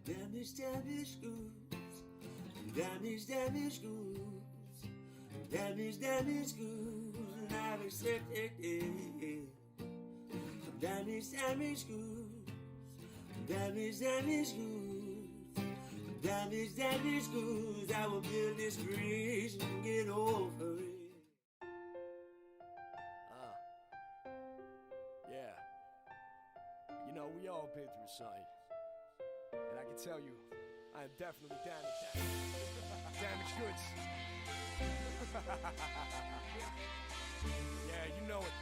Damaged, damaged goods. Damaged, damaged goods. Damaged, damaged goods. And I've accepted it. Damaged, damaged goods. Damaged, damaged goods. Damaged, damaged goods. I will build this bridge and get over it. Yeah. You know, we all been through something. And I can tell you, I am definitely damaged. Damaged goods. Yeah, you know it.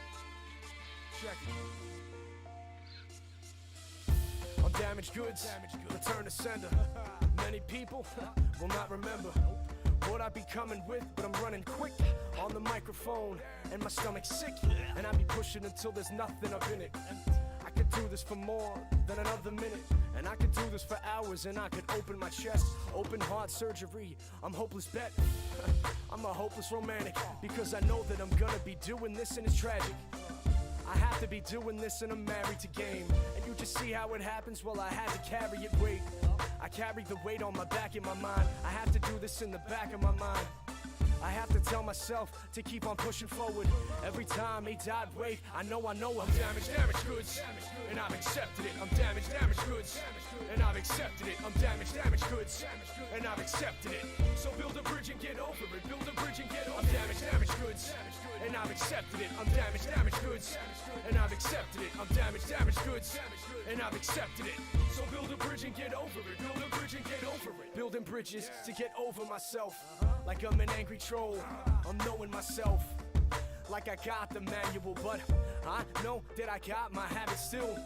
Check it. I'm damaged goods. Return to sender. Many people will not remember what I be coming with, but I'm running quick on the microphone, and my stomach's sick, and I be pushing until there's nothing up in it. I could do this for more than another minute, and I could do this for hours, and I could open my chest, open heart surgery. I'm hopeless bet. I'm a hopeless romantic, because I know that I'm gonna be doing this, and it's tragic. I have to be doing this, and I'm married to game. And you just see how it happens. Well, I had to carry it. Wait, I carry the weight on my back in my mind. I have to do this in the back of my mind. I have to tell myself to keep on pushing forward. Every time he died, wait, I know I'm damaged, damaged goods, and I've accepted it. I'm damaged, damaged goods, and I've accepted it. I'm damaged, damaged goods, and I've accepted it. So build a bridge and get over it. Build a bridge and get over it. I'm damaged, damaged goods, and I've accepted it. I'm damaged, damaged goods, and I've accepted it. I'm damaged, damaged goods, and I've accepted it. So build a bridge and get over it. Build a bridge and get over it. Building bridges to get over myself. Like I'm an angry troll, I'm knowing myself. Like I got the manual, but I know that I got my habits still.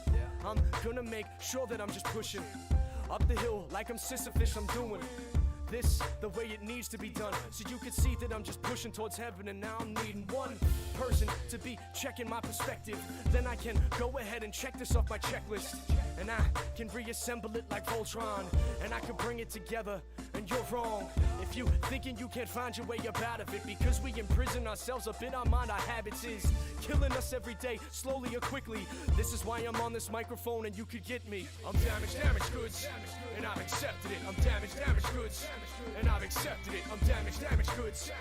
I'm gonna make sure that I'm just pushing up the hill like I'm Sisyphus. I'm doing this the way it needs to be done, so you can see that I'm just pushing towards heaven. And now I'm needing one person to be checking my perspective. Then I can go ahead and check this off my checklist, and I can reassemble it like Voltron, and I can bring it together. And you're wrong if you thinking you can't find your way up out of it, because we imprison ourselves up in our mind. Our habits is killing us every day, slowly or quickly. This is why I'm on this microphone, and you could get me. I'm damaged, damaged goods, and I've accepted it. I'm damaged, damaged goods, and I've accepted it. I'm damaged, damaged goods,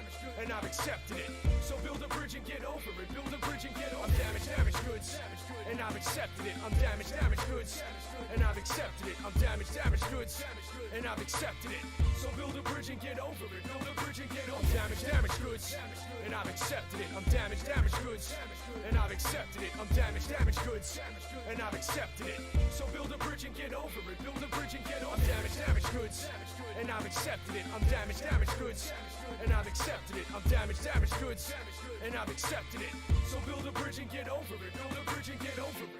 and I've accepted it. So build a bridge and get over it. Build a bridge and get over it. I'm damaged, damaged goods, and I've accepted it. I'm damaged, damaged goods, and I've accepted it. I'm damaged, damaged goods, and I've accepted it. So build a bridge and get over it. Build a bridge and get over it. I'm damaged, damaged goods, and I've accepted it. I'm damaged, damaged goods, and I've accepted it. I'm damaged, damaged goods, and I've accepted it. So build a bridge and get over it. Build a bridge and get over it. I'm damaged, damaged goods, and I've accepted it. I'm damaged, damaged goods, and I've accepted it. I'm damaged, damaged goods, and I've accepted it. So build a bridge and get over it. Build a bridge and get over it.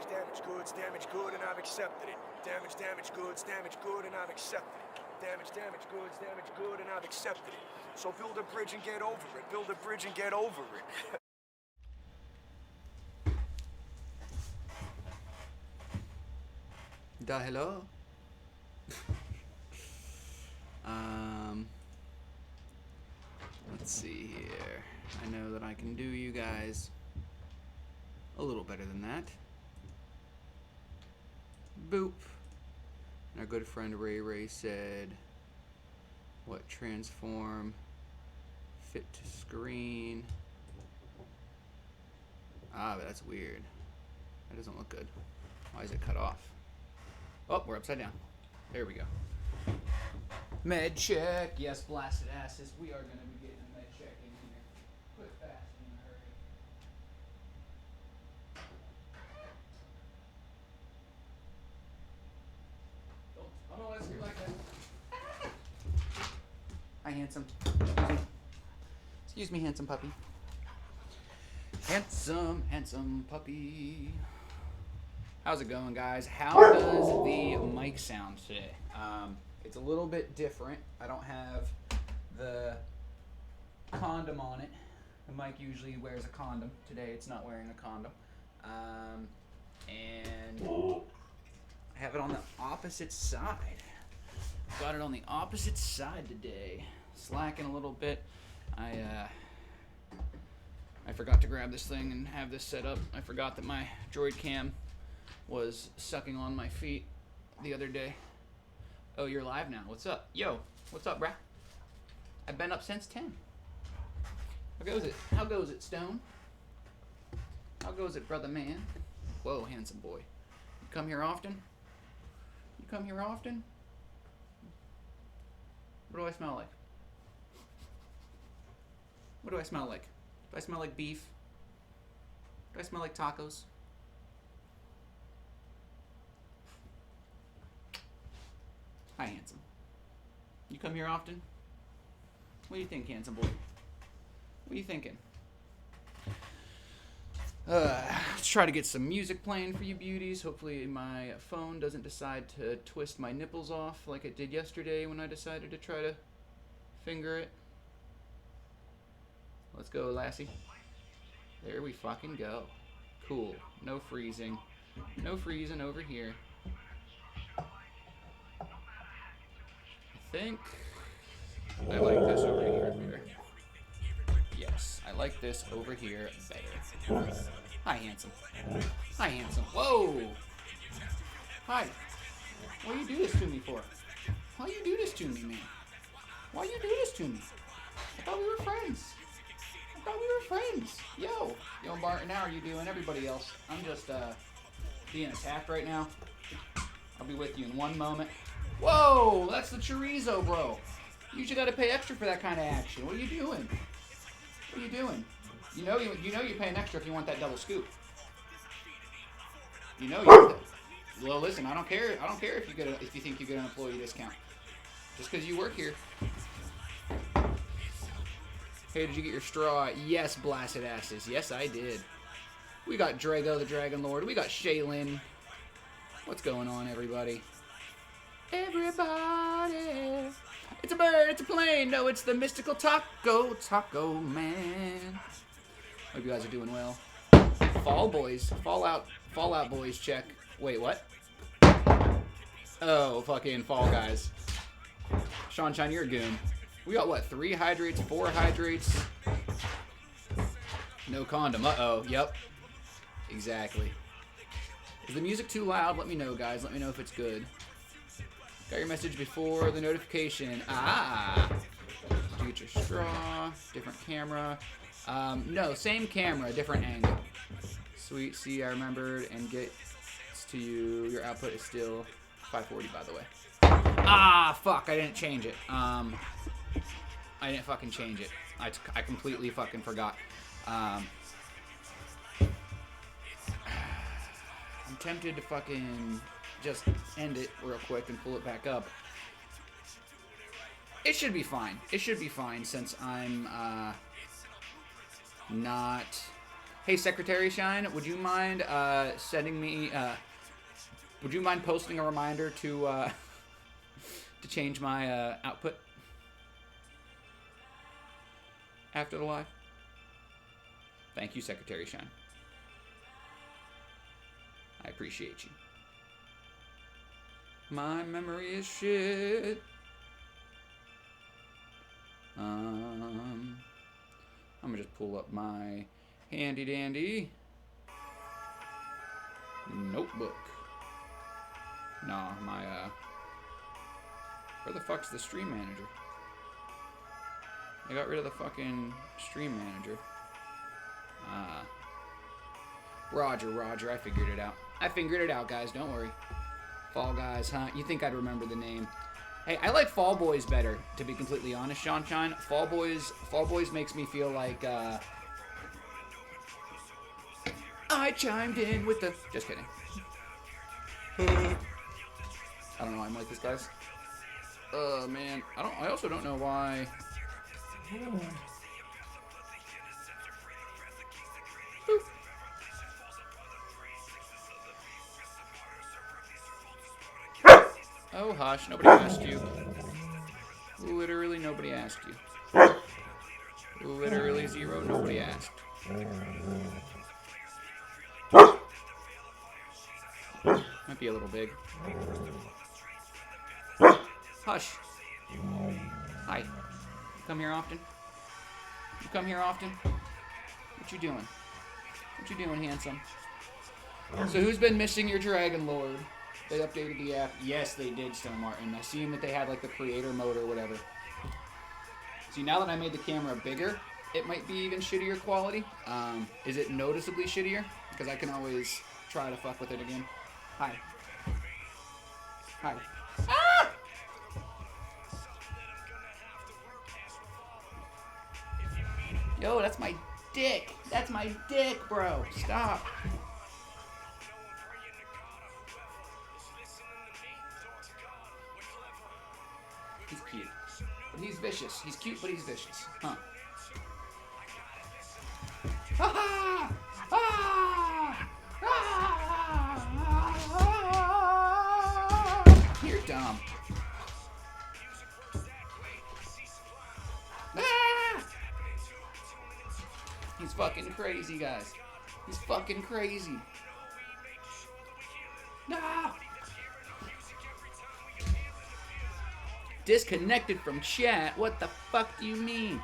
Damaged goods, damaged good, and I've accepted it. Damaged goods, damaged good, and I've accepted it. Damaged goods, damaged good, and I've accepted it. So build a bridge and get over it. Build a bridge and get over it. Hello. Let's see here. I know that I can do you guys a little better than that. Boop. And our good friend Ray said, what, transform, fit to screen. Ah, but that's weird. That doesn't look good. Why is it cut off? Oh, we're upside down. There we go. Med check. Yes, blasted asses. We are going to be getting a med check in here. Quick, fast, and in a hurry. Oh no, let's do like that. Hi, handsome. Excuse me, handsome puppy. Handsome puppy. How's it going, guys? How does the mic sound today? It's a little bit different. I don't have the condom on it. The mic usually wears a condom. Today it's not wearing a condom. And I have it on the opposite side. Got it on the opposite side today. Slacking a little bit. I forgot to grab this thing and have this set up. I forgot that my Droid Cam was sucking on my feet the other day. Oh, you're live now. What's up? Yo, what's up, brah? I've been up since 10. How goes it? How goes it, Stone? How goes it, brother man? Whoa, handsome boy. You come here often? You come here often? What do I smell like? What do I smell like? Do I smell like beef? Do I smell like tacos? Hi, handsome. You come here often? What do you think, handsome boy? What are you thinking? Let's try to get some music playing for you beauties. Hopefully my phone doesn't decide to twist my nipples off like it did yesterday when I decided to try to finger it. Let's go, lassie. There we fucking go. Cool. No freezing. No freezing over here. I think I like this over here better. Yes, I like this over here better. Hi, handsome. Hi, handsome. Whoa! Hi. What do you do this to me for? Why you do this to me, man? Why you do this to me? I thought we were friends. I thought we were friends. Yo, Barton, how are you doing? Everybody else. I'm just being attacked right now. I'll be with you in one moment. Whoa, that's the chorizo, bro. You should gotta pay extra for that kind of action. What are you doing? What are you doing? You know you're paying extra if you want that double scoop. You know you. Well, listen, I don't care. I don't care if you think you get an employee discount. Just because you work here. Hey, did you get your straw? Yes, blasted asses. Yes, I did. We got Drago, the Dragon Lord. We got Shaylin. What's going on, everybody? Everybody. It's a bird, it's a plane. No, it's the mystical Taco Man. Hope you guys are doing well. Fallout Boys check. Wait, what? Oh, fucking Fall Guys. Sean Shine, you're a goon. We got what, 3 hydrates, 4 hydrates? No condom. Uh-oh, yep. Exactly. Is the music too loud? Let me know, guys. Let me know if it's good. Got your message before the notification. Ah! Did you get your straw? Different camera. No, same camera, different angle. Sweet, see, I remembered, and gets to you. Your output is still 540, by the way. Ah, fuck, I didn't change it. I didn't fucking change it. I completely fucking forgot. I'm tempted to fucking just end it real quick and pull it back up. It should be fine. It should be fine since I'm not... Hey, Secretary Shine, would you mind sending me... would you mind posting a reminder to change my output after the live? Thank you, Secretary Shine. I appreciate you. My memory is shit. I'm gonna just pull up my handy dandy notebook. Nah, my where the fuck's the stream manager? I got rid of the fucking stream manager. Roger, I figured it out. I figured it out, guys, don't worry. Fall Guys, huh? You think I'd remember the name. Hey, I like Fall Boys better, to be completely honest, Sean Shine. Fall Boys makes me feel like, I chimed in with the... Just kidding. I don't know why I'm like this, guys. Man. I also don't know why... Oh, hush. Nobody asked you. Literally nobody asked you. Literally zero. Nobody asked. Might be a little big. Hush. Hi. You come here often? You come here often? What you doing? What you doing, handsome? So who's been missing your Dragon Lord? They updated the app. Yes, they did, Stone Martin. I seen that they had like the creator mode or whatever. See, now that I made the camera bigger, it might be even shittier quality. Is it noticeably shittier? Because I can always try to fuck with it again. Hi. Hi. Ah! Yo, that's my dick. That's my dick, bro. Stop. He's cute. But he's vicious. He's cute, but he's vicious. Huh. Ah! Ah! Ah! You're dumb. Ah! He's fucking crazy, guys. He's fucking crazy. Ah! Disconnected from chat? What the fuck do you mean?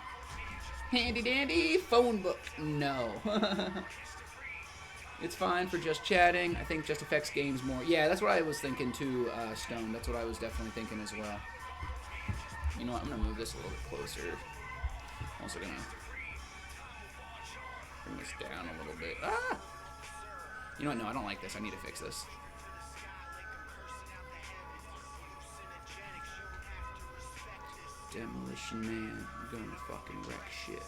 Handy dandy phone book. No. It's fine for just chatting. I think just affects games more. Yeah, that's what I was thinking too, Stone. That's what I was definitely thinking as well. You know what? I'm going to move this a little bit closer. I'm also going to bring this down a little bit. Ah! You know what? No, I don't like this. I need to fix this. Demolition Man, I'm gonna fucking wreck shit.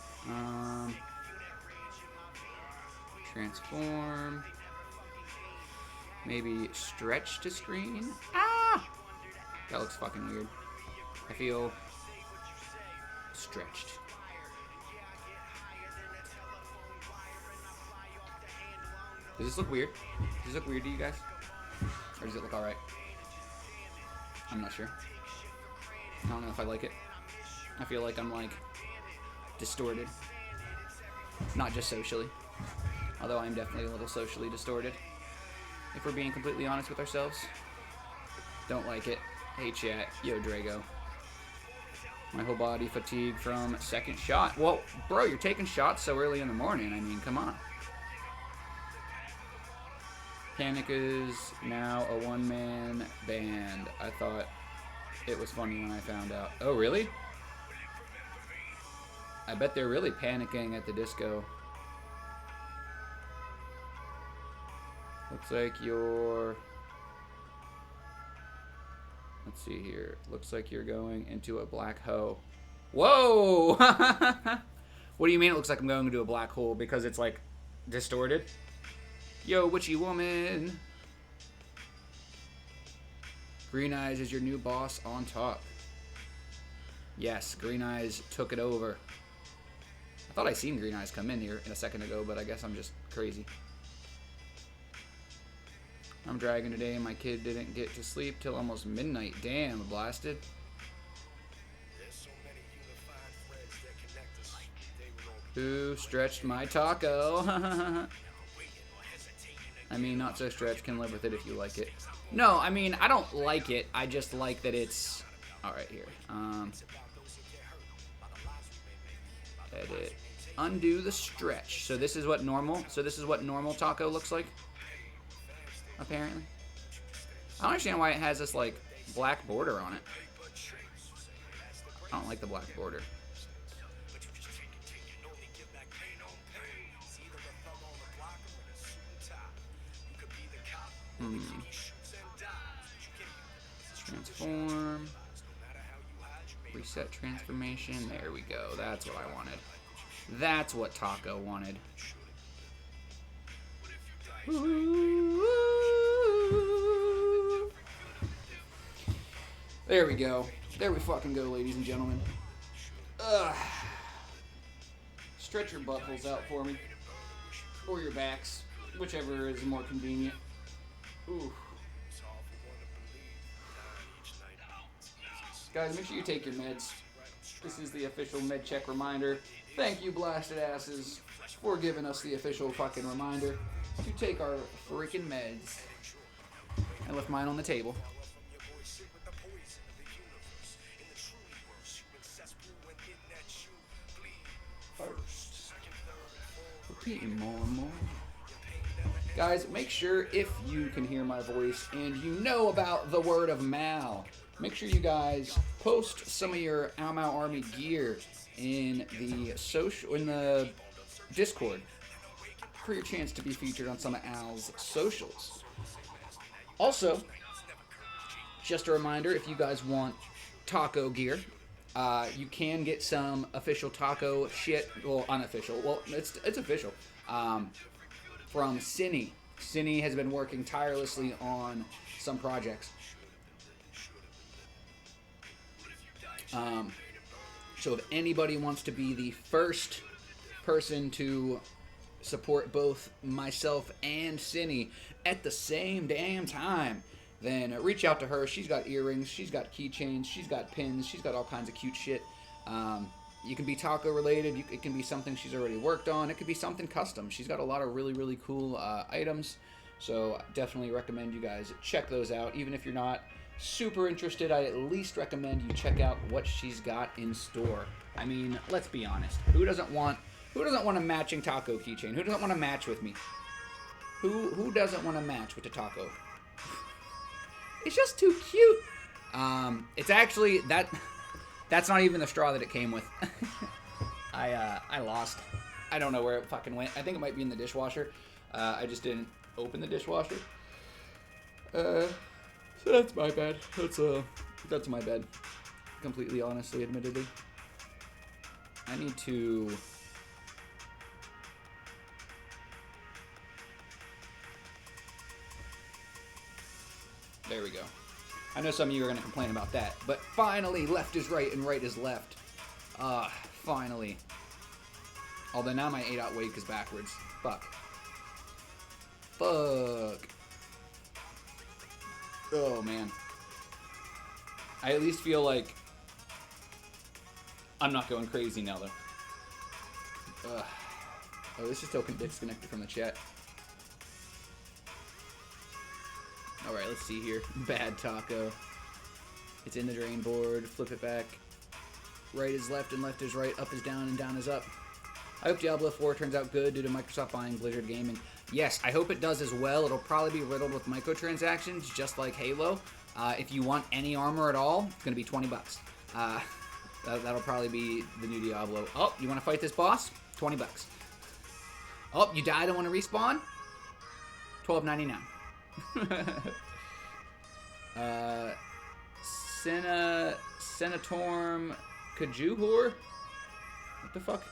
Transform. Maybe stretch to screen. Ah! That looks fucking weird. I feel stretched. Does this look weird? Does this look weird to you guys? Or does it look alright? I'm not sure. I don't know if I like it. I feel like I'm like distorted. Not just socially. Although I'm definitely a little socially distorted. If we're being completely honest with ourselves. Don't like it. Hey chat. Yo Drago. My whole body fatigued from second shot. Well, bro, you're taking shots so early in the morning. I mean, come on. Panic is now a one-man band. I thought it was funny when I found out. Oh, really? I bet they're really panicking at the disco. Looks like you're... Let's see here. Looks like you're going into a black hole. Whoa! What do you mean it looks like I'm going into a black hole? Because it's like distorted? Yo, witchy woman! Green Eyes is your new boss on top. Yes, Green Eyes took it over. I thought I seen Green Eyes come in here a second ago, but I guess I'm just crazy. I'm dragging today and my kid didn't get to sleep till almost midnight. Damn, blasted. Who stretched my taco? I mean, not so stretched, can live with it if you like it. No, I mean, I don't like it. I just like that it's... Alright, here. Edit. Undo the stretch. So this is what normal... So this is what normal taco looks like? Apparently. I don't understand why it has this, like, black border on it. I don't like the black border. Transform. Reset transformation. There we go. That's what I wanted. That's what Taco wanted. There we go. There we fucking go, ladies and gentlemen. Ugh. Stretch your buttholes out for me. Or your backs. Whichever is more convenient. Ooh. Guys, make sure you take your meds. This is the official med check reminder. Thank you, Blasted Asses, for giving us the official fucking reminder to take our freaking meds. I left mine on the table. First, repeating more and more. Guys, make sure if you can hear my voice and you know about the word of Mal, make sure you guys post some of your Ow Mau Army gear in the Discord for your chance to be featured on some of Al's socials. Also, just a reminder, if you guys want taco gear, you can get some official taco shit. Well, unofficial. Well, it's official. From Cine. Cine has been working tirelessly on some projects. So if anybody wants to be the first person to support both myself and Cine at the same damn time, then reach out to her. She's got earrings, she's got keychains, she's got pins, she's got all kinds of cute shit. You can be taco related, it can be something she's already worked on, it could be something custom. She's got a lot of really, really cool items, so definitely recommend you guys check those out. Even if you're not super interested, I at least recommend you check out what she's got in store. I mean, let's be honest. Who doesn't want a matching taco keychain? Who doesn't want to match with me? Who doesn't want to match with the taco? It's just too cute. It's actually that's not even the straw that it came with. I lost. I don't know where it fucking went. I think it might be in the dishwasher. I just didn't open the dishwasher. So that's my bad. That's my bad. Completely honestly, admittedly. I need to... There we go. I know some of you are going to complain about that, but finally, left is right and right is left. Finally. Although now my 8-out wake is backwards. Fuck. Oh, man. I at least feel like I'm not going crazy now, though. Oh, this is still disconnected from the chat. Alright, let's see here. Bad taco. It's in the drain board. Flip it back. Right is left and left is right. Up is down and down is up. I hope Diablo 4 turns out good due to Microsoft buying Blizzard Gaming. Yes, I hope it does as well. It'll probably be riddled with microtransactions, just like Halo. If you want any armor at all, it's going to be $20. That'll probably be the new Diablo. Oh, you want to fight this boss? $20. Oh, you died and want to respawn? $12.99. Senatorm Kajuhor? What the fuck?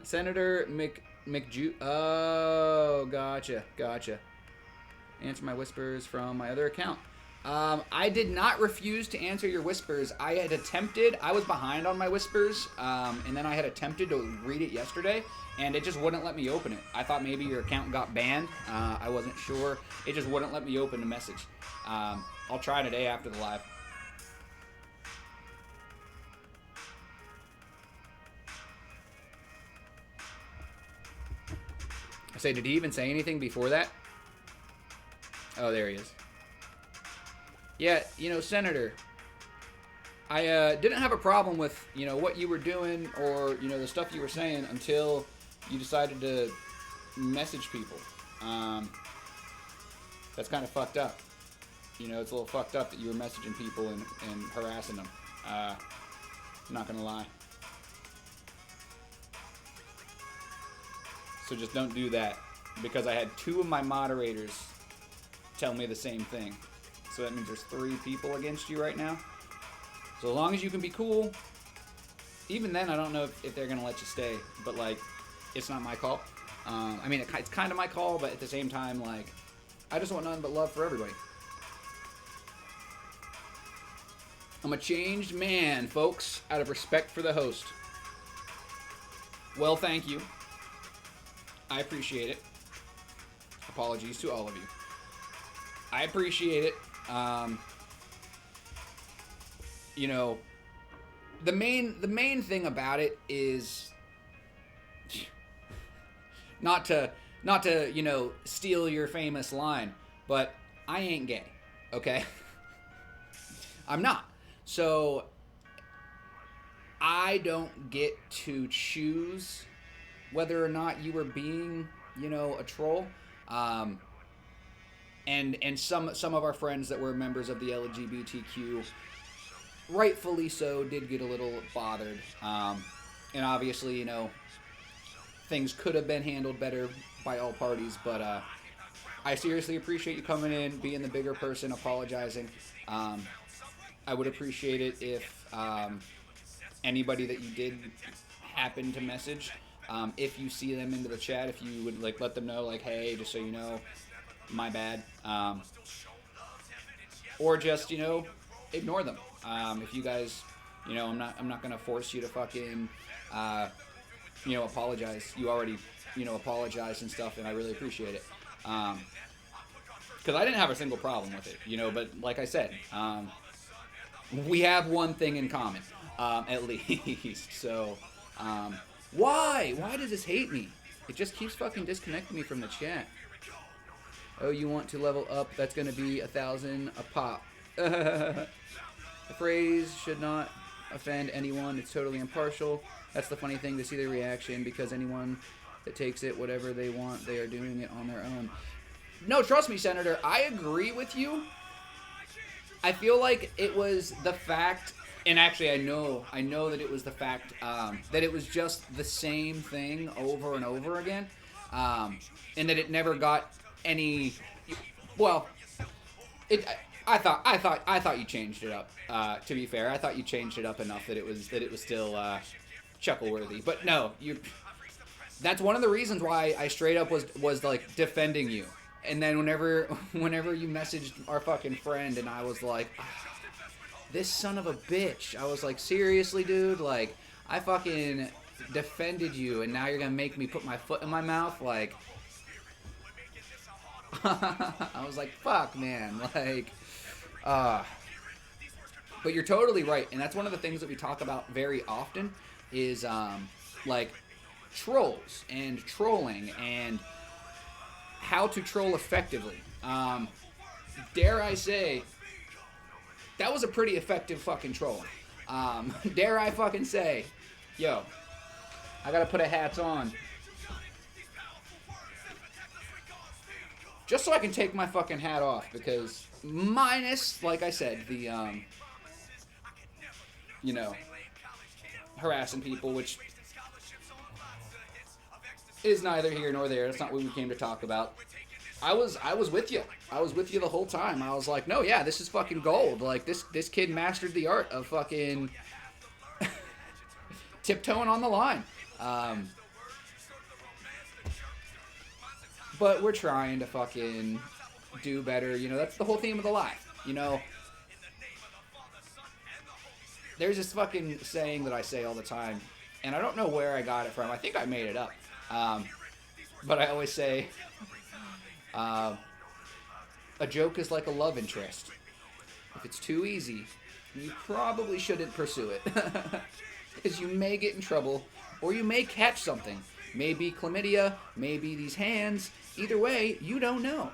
Senator McJu... Oh, gotcha. Answer my whispers from my other account. I did not refuse to answer your whispers. I had attempted... I was behind on my whispers, and then I had attempted to read it yesterday, and it just wouldn't let me open it. I thought maybe your account got banned. I wasn't sure. It just wouldn't let me open the message. I'll try today after the live. I say, did he even say anything before that? Oh, there he is. Yeah, you know, Senator, I didn't have a problem with, you know, what you were doing or, you know, the stuff you were saying until you decided to message people. That's kind of fucked up. You know, it's a little fucked up that you were messaging people and harassing them. I'm not gonna lie. So just don't do that, because I had 2 of my moderators tell me the same thing. So that means there's 3 people against you right now. So as long as you can be cool, even then I don't know if they're going to let you stay. But, like, it's not my call. I mean, it's kind of my call, but at the same time, like, I just want nothing but love for everybody. I'm a changed man, folks, out of respect for the host. Well, thank you. I appreciate it. Apologies to all of you. I appreciate it. you know, the main thing about it is not to you know, steal your famous line, but I ain't gay, okay? I'm not. So I don't get to choose whether or not you were being, you know, a troll. And some of our friends that were members of the LGBTQ, rightfully so, did get a little bothered. And obviously, you know, things could have been handled better by all parties, but I seriously appreciate you coming in, being the bigger person, apologizing. I would appreciate it if anybody that you did happen to message, if you see them into the chat, if you would like let them know, like, hey, just so you know, my bad, or just, you know, ignore them. If you guys, you know, I'm not gonna force you to fucking, you know, apologize. You already, you know, apologized and stuff, and I really appreciate it. Because I didn't have a single problem with it, you know, but like I said, we have one thing in common, at least. So, why does this hate me? It just keeps fucking disconnecting me from the chat. Oh, you want to level up? That's gonna be 1,000 a pop. The phrase should not offend anyone. It's totally impartial. That's the funny thing, to see their reaction, because anyone that takes it whatever they want, they are doing it on their own. No, trust me, Senator, I agree with you. I feel like it was the fact, and actually I know that it was the fact that it was just the same thing over and over again, and that it never got any. Well, I thought you changed it up. To be fair, I thought you changed it up enough that it was still chuckle worthy. But no, that's one of the reasons why I straight up was like defending you. And then whenever you messaged our fucking friend, and I was like, this son of a bitch. I was like, seriously, dude? Like, I fucking defended you, and now you're gonna make me put my foot in my mouth? Like, I was like, fuck, man. Like, but you're totally right. And that's one of the things that we talk about very often is, like, trolls and trolling and how to troll effectively. Dare I say, that was a pretty effective fucking troll. Dare I fucking say, yo, I gotta put a hat on just so I can take my fucking hat off, because minus, like I said, the, you know, harassing people, which is neither here nor there. That's not what we came to talk about. I was with you. I was with you the whole time. I was like, no, yeah, this is fucking gold. Like, this kid mastered the art of fucking tiptoeing on the line. But we're trying to fucking do better. You know, that's the whole theme of the live. You know, there's this fucking saying that I say all the time, and I don't know where I got it from. I think I made it up. But I always say, a joke is like a love interest. If it's too easy, you probably shouldn't pursue it. Because you may get in trouble, or you may catch something. Maybe chlamydia, maybe these hands. Either way, you don't know.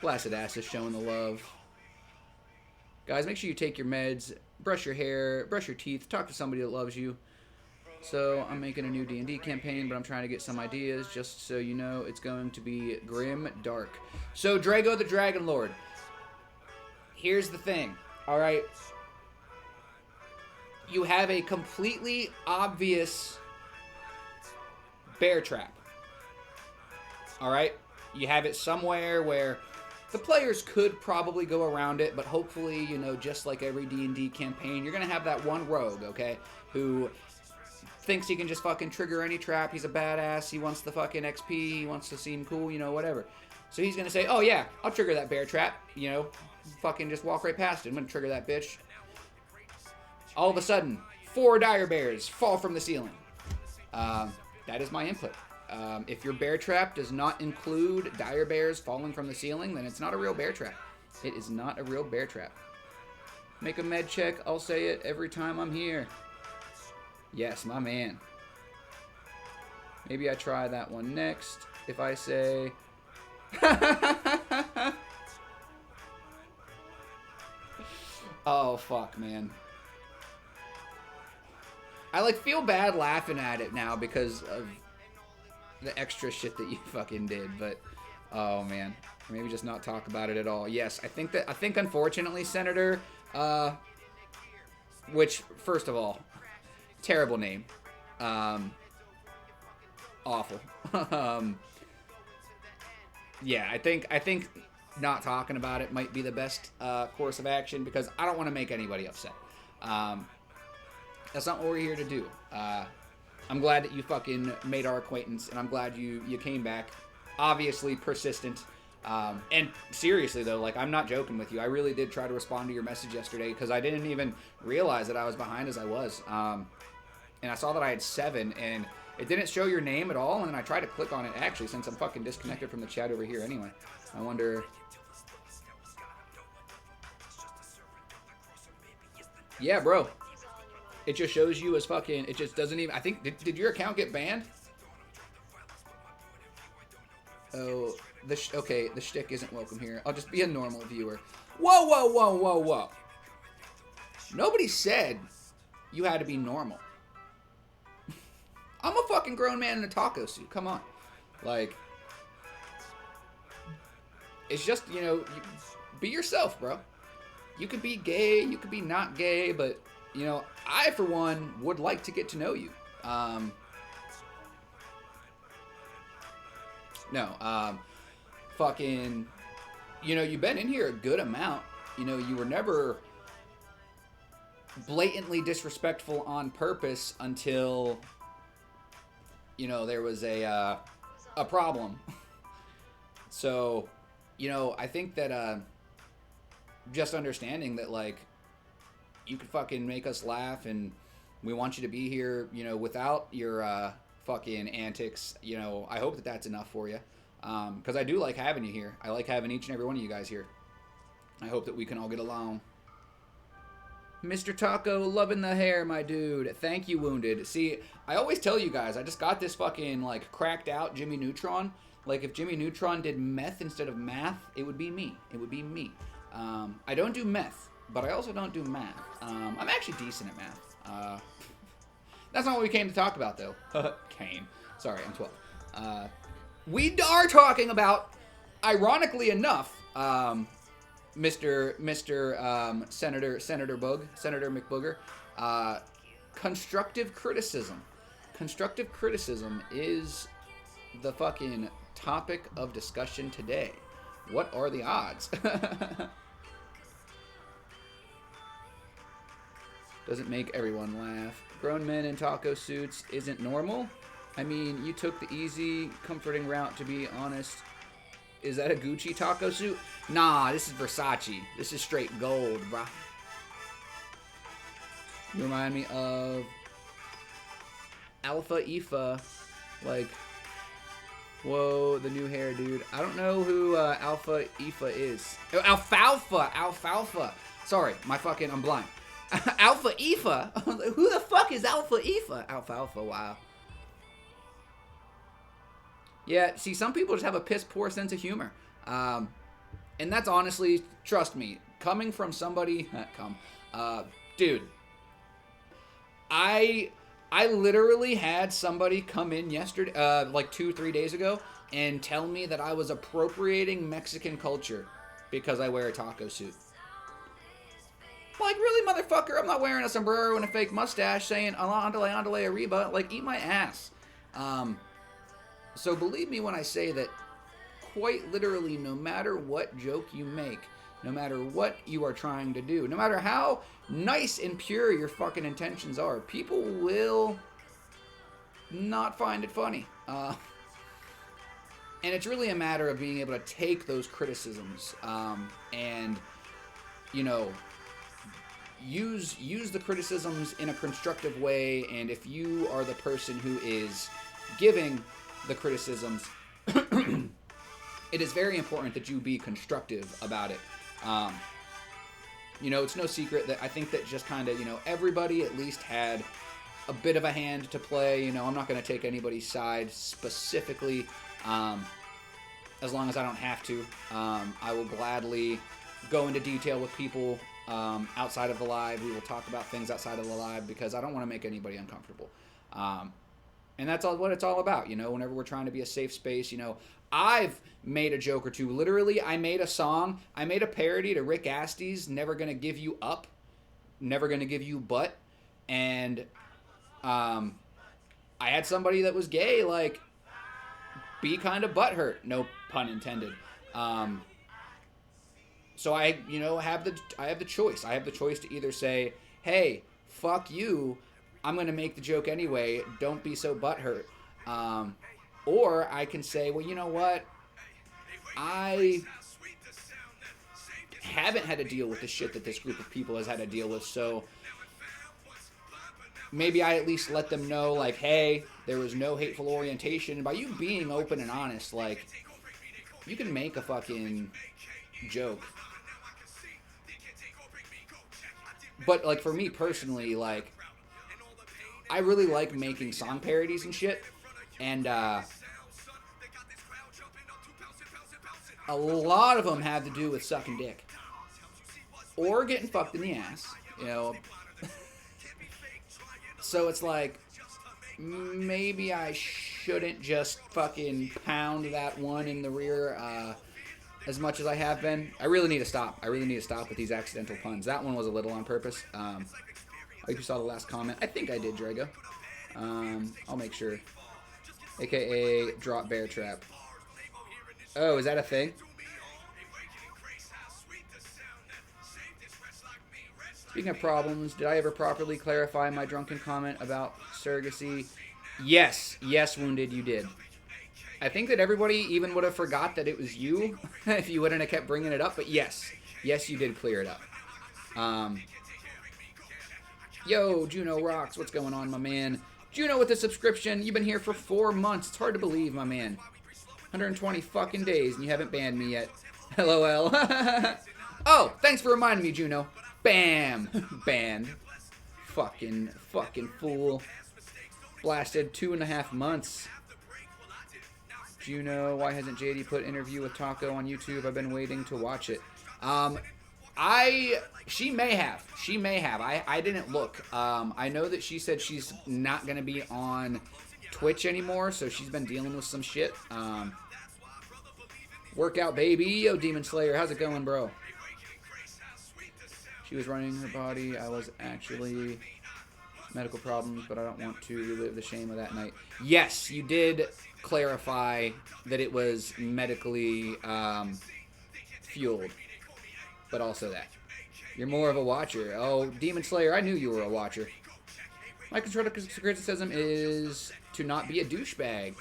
Blasted ass is showing the love. Guys, make sure you take your meds, brush your hair, brush your teeth, talk to somebody that loves you. So, I'm making a new D&D campaign, but I'm trying to get some ideas. Just so you know, it's going to be grim dark. So, Drago the Dragon Lord. Here's the thing, alright? You have a completely obvious bear trap. Alright? You have it somewhere where the players could probably go around it, but hopefully, you know, just like every D&D campaign, you're going to have that one rogue, okay, who thinks he can just fucking trigger any trap. He's a badass. He wants the fucking XP. He wants to seem cool, you know, whatever. So he's going to say, oh, yeah, I'll trigger that bear trap, you know, fucking just walk right past it. I'm going to trigger that bitch. All of a sudden, 4 dire bears fall from the ceiling. That is my input. If your bear trap does not include dire bears falling from the ceiling, then it's not a real bear trap. It is not a real bear trap. Make a med check. I'll say it every time I'm here. Yes, my man. Maybe I try that one next. If I say... Oh, fuck, man. I, like, feel bad laughing at it now because of the extra shit that you fucking did, but... Oh, man. Maybe just not talk about it at all. Yes, I think unfortunately, Senator... which, first of all, terrible name. Awful. Yeah, I think not talking about it might be the best course of action because I don't want to make anybody upset. That's not what we're here to do. I'm glad that you fucking made our acquaintance, and I'm glad you came back. Obviously persistent. And seriously, though, like, I'm not joking with you. I really did try to respond to your message yesterday because I didn't even realize that I was behind as I was. And I saw that I had 7, and it didn't show your name at all, and I tried to click on it, actually, since I'm fucking disconnected from the chat over here anyway. I wonder... Yeah, bro. It just shows you as fucking... It just doesn't even... I think... Did your account get banned? Oh... Okay, the shtick isn't welcome here. I'll just be a normal viewer. Whoa, whoa, whoa, whoa, whoa. Nobody said you had to be normal. I'm a fucking grown man in a taco suit. Come on. Like, it's just, you know, be yourself, bro. You could be gay, you could be not gay, but, you know, I, for one, would like to get to know you. Fucking, you know, you've been in here a good amount. You know, you were never blatantly disrespectful on purpose until, you know, there was a problem. So, you know, I think that just understanding that, like, you could fucking make us laugh and we want you to be here, you know, without your fucking antics, you know, I hope that that's enough for you. Because I do like having you here. I like having each and every one of you guys here. I hope that we can all get along. Mr. Taco, loving the hair, my dude. Thank you, Wounded. See, I always tell you guys, I just got this fucking, like, cracked out Jimmy Neutron. Like, if Jimmy Neutron did meth instead of math, it would be me. It would be me. I don't do meth, but I also don't do math. I'm actually decent at math. That's not what we came to talk about, though. Kane. Sorry, I'm 12. We are talking about, ironically enough, Senator McBooger, constructive criticism. Constructive criticism is the fucking topic of discussion today. What are the odds? Doesn't make everyone laugh. Grown men in taco suits isn't normal. I mean, you took the easy, comforting route, to be honest. Is that a Gucci taco suit? Nah, this is Versace. This is straight gold, bruh. You remind me of Alpha Ifa. Like, whoa, the new hair, dude. I don't know who Alpha Ifa is. Oh, Alfalfa. Alfalfa. Sorry, I'm blind. Alpha Ifa? Who the fuck is Alpha Ifa? Alfalfa, wow. Yeah, see, some people just have a piss-poor sense of humor. And that's honestly, trust me, coming from somebody... dude. I literally had somebody come in yesterday, like 2-3 days ago, and tell me that I was appropriating Mexican culture because I wear a taco suit. Like, really, motherfucker? I'm not wearing a sombrero and a fake mustache saying, andale, andale, arriba. Like, eat my ass. So believe me when I say that quite literally, no matter what joke you make, no matter what you are trying to do, no matter how nice and pure your fucking intentions are, people will not find it funny. And it's really a matter of being able to take those criticisms and, you know, use the criticisms in a constructive way. And if you are the person who is giving the criticisms, it is very important that you be constructive about it. You know, it's no secret that I think that just kind of, you know, everybody at least had a bit of a hand to play. You know, I'm not going to take anybody's side specifically, as long as I don't have to. I will gladly go into detail with people outside of the live. We will talk about things outside of the live because I don't want to make anybody uncomfortable. And that's all what it's all about, you know, whenever we're trying to be a safe space. You know, I've made a joke or two. Literally, I made a song. I made a parody to Rick Astley's Never Gonna Give You Up, Never Gonna Give You Butt. And I had somebody that was gay, like, be kind of butthurt. No pun intended. So I, you know, have the choice. I have the choice to either say, hey, fuck you, I'm going to make the joke anyway, don't be so butthurt. Or I can say, well, you know what? I haven't had to deal with the shit that this group of people has had to deal with, so maybe I at least let them know, like, hey, there was no hateful orientation. By you being open and honest, like, you can make a fucking joke. But, like, for me personally, like, I really like making song parodies and shit. And, a lot of them have to do with sucking dick. Or getting fucked in the ass, you know. So it's like, maybe I shouldn't just fucking pound that one in the rear as much as I have been. I really need to stop. I really need to stop with these accidental puns. That one was a little on purpose. I hope you saw the last comment. I think I did, Drago. I'll make sure. AKA drop bear trap. Oh, is that a thing? Speaking of problems, did I ever properly clarify my drunken comment about surrogacy? Yes. Yes, Wounded, you did. I think that everybody even would have forgot that it was you if you wouldn't have kept bringing it up, but yes. Yes, you did clear it up. Yo, Juno rocks. What's going on, my man? Juno with the subscription. You've been here for 4 months. It's hard to believe, my man. 120 fucking days, and you haven't banned me yet. LOL. Oh, thanks for reminding me, Juno. Bam. Banned. Fucking fool. Blasted 2.5 months. Juno, why hasn't JD put interview with Taco on YouTube? I've been waiting to watch it. She may have. She may have. I didn't look. I know that she said she's not going to be on Twitch anymore, so she's been dealing with some shit. Workout, baby. Yo, Demon Slayer. How's it going, bro? She was running her body. I was actually medical problems, but I don't want to relive the shame of that night. Yes, you did clarify that it was medically fueled, but also that. You're more of a watcher. Oh, Demon Slayer, I knew you were a watcher. My constructive criticism is to not be a douchebag.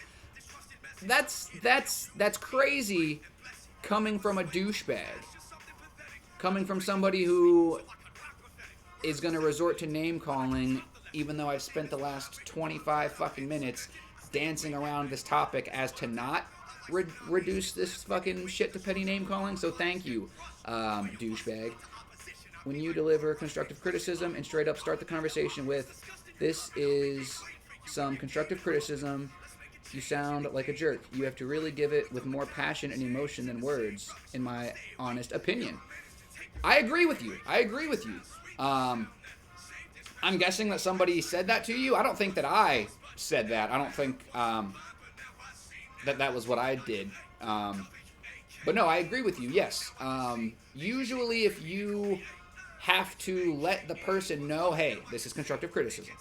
That's crazy coming from a douchebag. Coming from somebody who is going to resort to name-calling, even though I've spent the last 25 fucking minutes dancing around this topic as to not reduce this fucking shit to petty name-calling. So thank you, douchebag. When you deliver constructive criticism and straight up start the conversation with, this is some constructive criticism, you sound like a jerk. You have to really give it with more passion and emotion than words, in my honest opinion. I agree with you. I agree with you. I'm guessing that somebody said that to you. I don't think that I said that. I don't think that was what I did. But no, I agree with you, yes. Usually if you have to let the person know, hey, this is constructive criticism,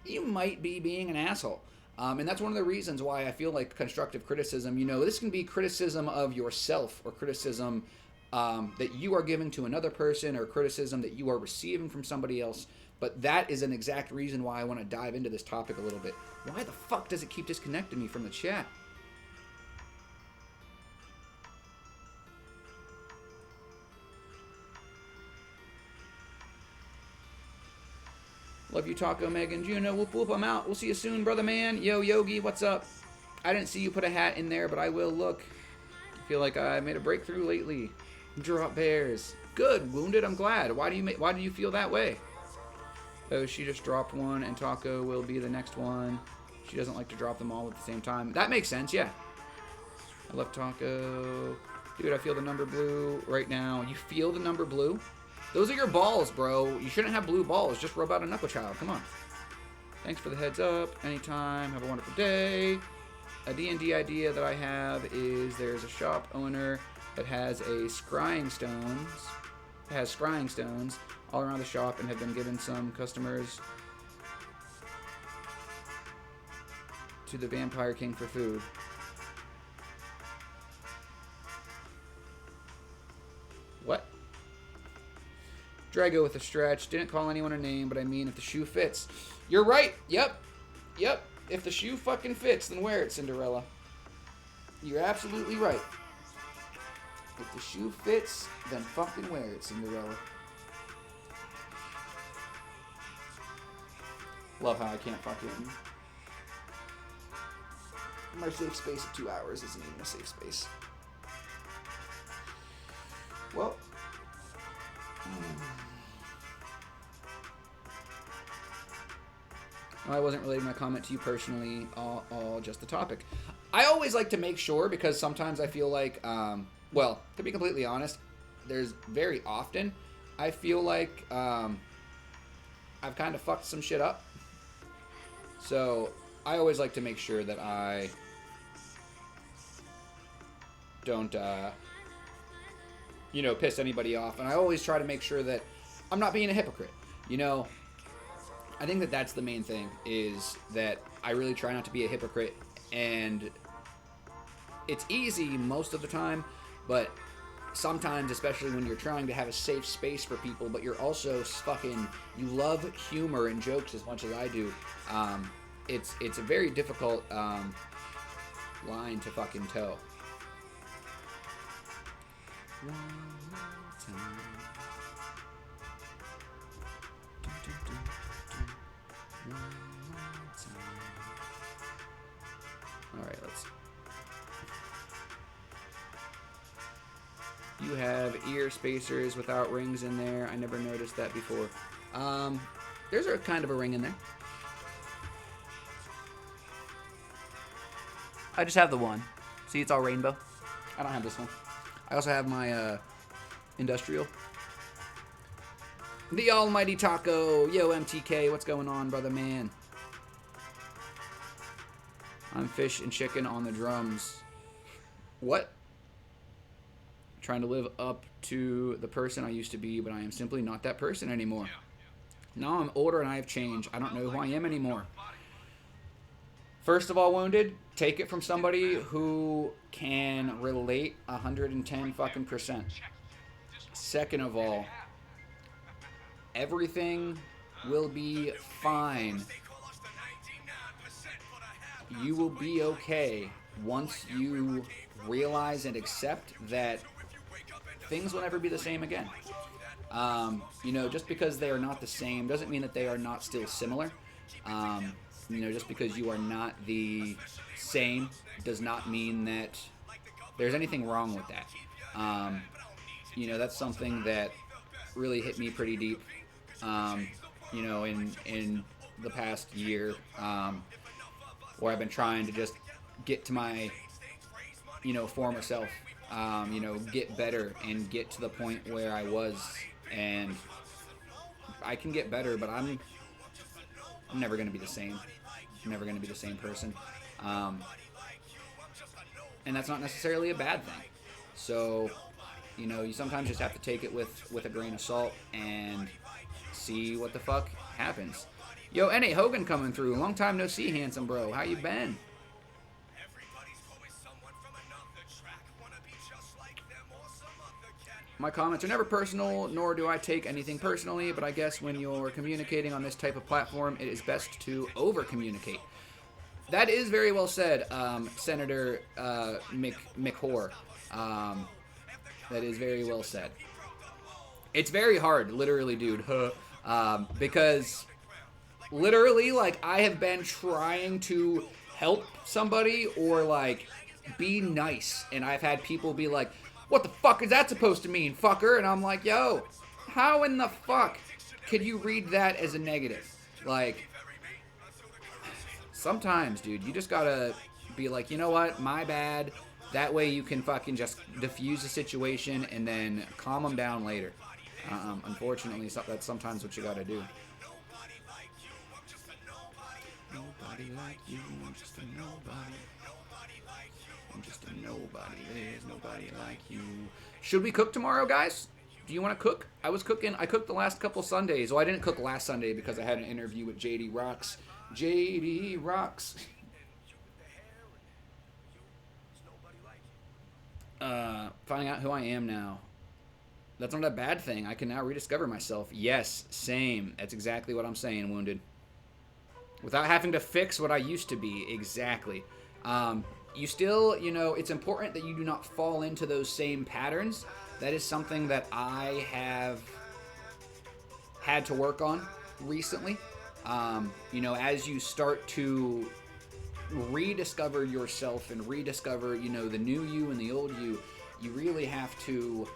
you might be being an asshole. And that's one of the reasons why I feel like constructive criticism, you know, this can be criticism of yourself or criticism that you are giving to another person or criticism that you are receiving from somebody else. But that is an exact reason why I want to dive into this topic a little bit. Why the fuck does it keep disconnecting me from the chat? Love you, Taco, Megan, Juno. Whoop, whoop, I'm out. We'll see you soon, brother man. Yo, Yogi, what's up? I didn't see you put a hat in there, but I will look. I feel like I made a breakthrough lately. Drop bears. Good, Wounded, I'm glad. Why do you feel that way? Oh, she just dropped one, and Taco will be the next one. She doesn't like to drop them all at the same time. That makes sense, yeah. I love Taco. Dude, I feel the number blue right now. You feel the number blue? Those are your balls, bro. You shouldn't have blue balls. Just rub out a knuckle child. Come on. Thanks for the heads up. Anytime. Have a wonderful day. A D&D idea that I have is there's a shop owner that has scrying stones. It has scrying stones all around the shop and have been given some customers to the Vampire King for food. What? Drago with a stretch. Didn't call anyone a name, but I mean if the shoe fits. You're right. Yep. If the shoe fucking fits, then wear it, Cinderella. You're absolutely right. If the shoe fits, then fucking wear it, Cinderella. Love how I can't fucking... My safe space of 2 hours isn't even a safe space. Well... I wasn't relating my comment to you personally, all just the topic. I always like to make sure, because sometimes I feel like, well, to be completely honest, there's very often I feel like I've kind of fucked some shit up. So I always like to make sure that I don't, piss anybody off. And I always try to make sure that I'm not being a hypocrite. I think that that's the main thing, is that I really try not to be a hypocrite, and it's easy most of the time, but sometimes, especially when you're trying to have a safe space for people, but you're also you love humor and jokes as much as I do, it's a very difficult line to fucking toe. One more time. Alright, let's... You have ear spacers without rings in there. I never noticed that before. There's a kind of a ring in there. I just have the one. See, it's all rainbow. I don't have this one. I also have my industrial. The almighty Taco. Yo, MTK, what's going on, brother man? I'm fish and chicken on the drums. What? Trying to live up to the person I used to be, but I am simply not that person anymore. Now I'm older and I have changed. I don't know who I am anymore. First of all, Wounded, take it from somebody who can relate 110 fucking %. Second of all, everything will be fine. You will be okay once you realize and accept that things will never be the same again. Just because they are not the same doesn't mean that they are not still similar. Just because you are not the same does not mean that there's anything wrong with that. That's something that really hit me pretty deep, in the past year, where I've been trying to just get to my, former self, get better and get to the point where I was, and I can get better, but I'm never going to be the same. I'm never going to be the same person. And that's not necessarily a bad thing. So, you sometimes just have to take it with a grain of salt and see what the fuck happens. Yo, N.A. Hogan coming through. Long time no see, handsome bro. How you been? My comments are never personal, nor do I take anything personally, but I guess when you're communicating on this type of platform, it is best to over-communicate. That is very well said, Senator McHore. That is very well said. It's very hard, literally, dude, because literally, like, I have been trying to help somebody or, like, be nice. And I've had people be like, what the fuck is that supposed to mean, fucker? And I'm like, yo, how in the fuck could you read that as a negative? Like, sometimes, dude, you just gotta be like, you know what, my bad. That way you can fucking just diffuse the situation and then calm them down later. Unfortunately, that's sometimes what you gotta do. Nobody like you, I'm just a nobody. I'm just a nobody, there's nobody like you. Should we cook tomorrow, guys? Do you want to cook? I cooked the last couple Sundays. Well, I didn't cook last Sunday because I had an interview with JD Rocks. JD Rocks. Finding out who I am now. That's not a bad thing. I can now rediscover myself. Yes, same. That's exactly what I'm saying, Wounded. Without having to fix what I used to be. Exactly. You still, you know, it's important that you do not fall into those same patterns. That is something that I have had to work on recently. You know, as you start to rediscover yourself and rediscover, you know, the new you and the old you, you really have to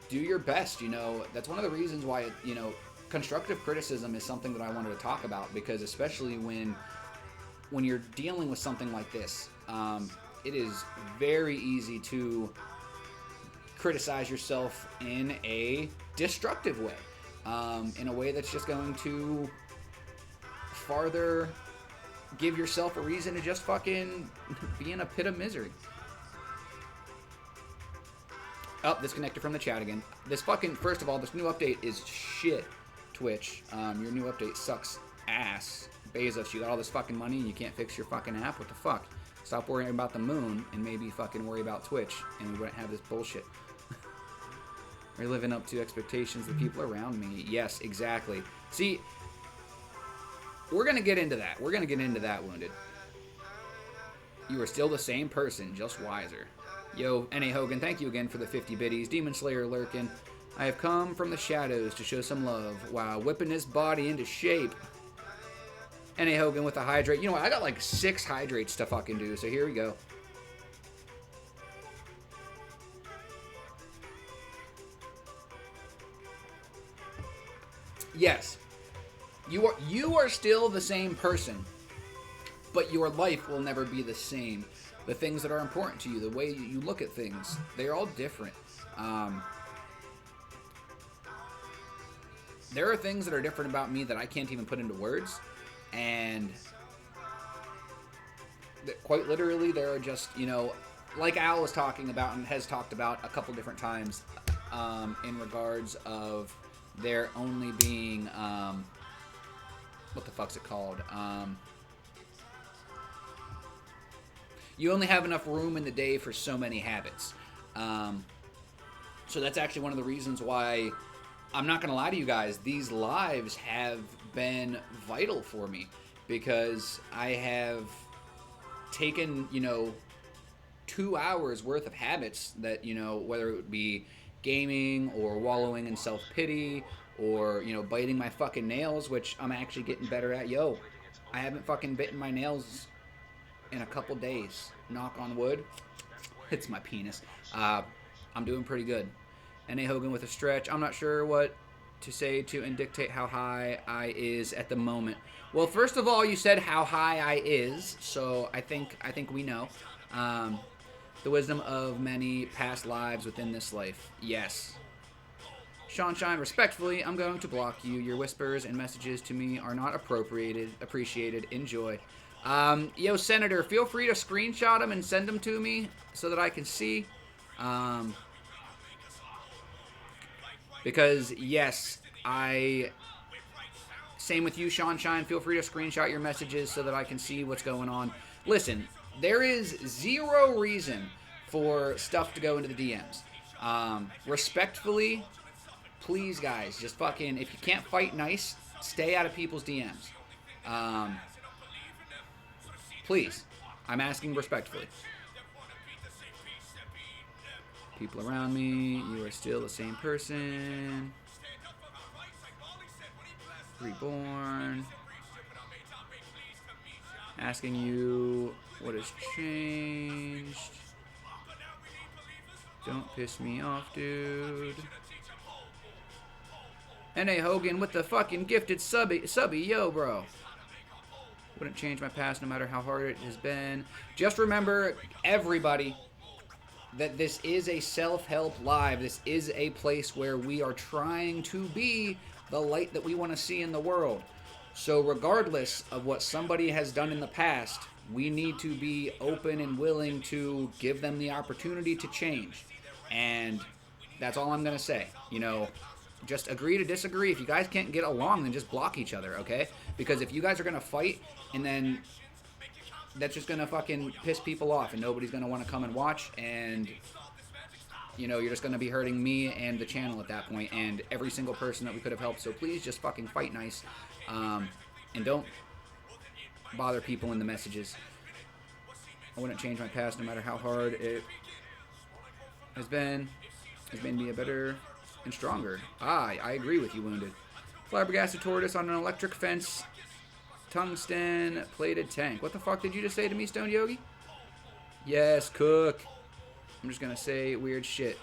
do your best, you know. That's one of the reasons why, you know, constructive criticism is something that I wanted to talk about, because especially when you're dealing with something like this, it is very easy to criticize yourself in a destructive way, in a way that's just going to farther give yourself a reason to just fucking be in a pit of misery. Oh, disconnected from the chat again. This fucking, first of all, this new update is shit, Twitch. Your new update sucks ass. Bezos, you got all this fucking money and you can't fix your fucking app? What the fuck? Stop worrying about the moon and maybe fucking worry about Twitch, and we wouldn't have this bullshit. Are you living up to expectations of the people around me? Yes, exactly. See, we're going to get into that. We're going to get into that, Wounded. You are still the same person, just wiser. Yo, N.A. Hogan, thank you again for the 50 biddies. Demon Slayer lurking. I have come from the shadows to show some love while whipping this body into shape. N.A. Hogan with the hydrate. You know what? I got like 6 hydrates to fucking do, so here we go. Yes. You are still the same person, but your life will never be the same. The things that are important to you, the way you look at things, they're all different. There are things that are different about me that I can't even put into words. And quite literally, there are just, you know, like Al was talking about and has talked about a couple different times, in regards of there only being, what the fuck's it called? You only have enough room in the day for so many habits. So that's actually one of the reasons why, I'm not going to lie to you guys, these lives have been vital for me, because I have taken, you know, 2 hours worth of habits that, you know, whether it would be gaming or wallowing in self-pity or, you know, biting my fucking nails, which I'm actually getting better at. Yo, I haven't fucking bitten my nails in a couple days. Knock on wood. It's my penis. I'm doing pretty good. N.A. Hogan with a stretch. I'm not sure what to say to and dictate how high I is at the moment. Well, first of all, you said how high I is, so I think we know. The wisdom of many past lives within this life. Yes. Sean Shine, respectfully, I'm going to block you. Your whispers and messages to me are not appreciated. Enjoy. Yo, Senator, feel free to screenshot them and send them to me so that I can see. Because, yes, same with you, Sean Shine. Feel free to screenshot your messages so that I can see what's going on. Listen, there is zero reason for stuff to go into the DMs. Respectfully, please, guys, just fucking, if you can't fight nice, stay out of people's DMs. Please. I'm asking respectfully. People around me, you are still the same person. Reborn. Asking you what has changed. Don't piss me off, dude. N.A. Hogan with the fucking gifted subby, yo, bro. Wouldn't change my past no matter how hard it has been. Just remember, everybody, that this is a self-help live. This is a place where we are trying to be the light that we want to see in the world. So regardless of what somebody has done in the past, we need to be open and willing to give them the opportunity to change. And that's all I'm going to say. You know, just agree to disagree. If you guys can't get along, then just block each other, okay? Because if you guys are going to fight, and then that's just going to fucking piss people off, and nobody's going to want to come and watch, and, you know, you're just going to be hurting me and the channel at that point, and every single person that we could have helped. So please just fucking fight nice, and don't bother people in the messages. I wouldn't change my past no matter how hard it has been. It's made me a better and stronger. I agree with you, Wounded. Flabbergasted tortoise on an electric fence. Tungsten plated tank. What the fuck did you just say to me, Stone Yogi? Yes, cook. I'm just gonna say weird shit.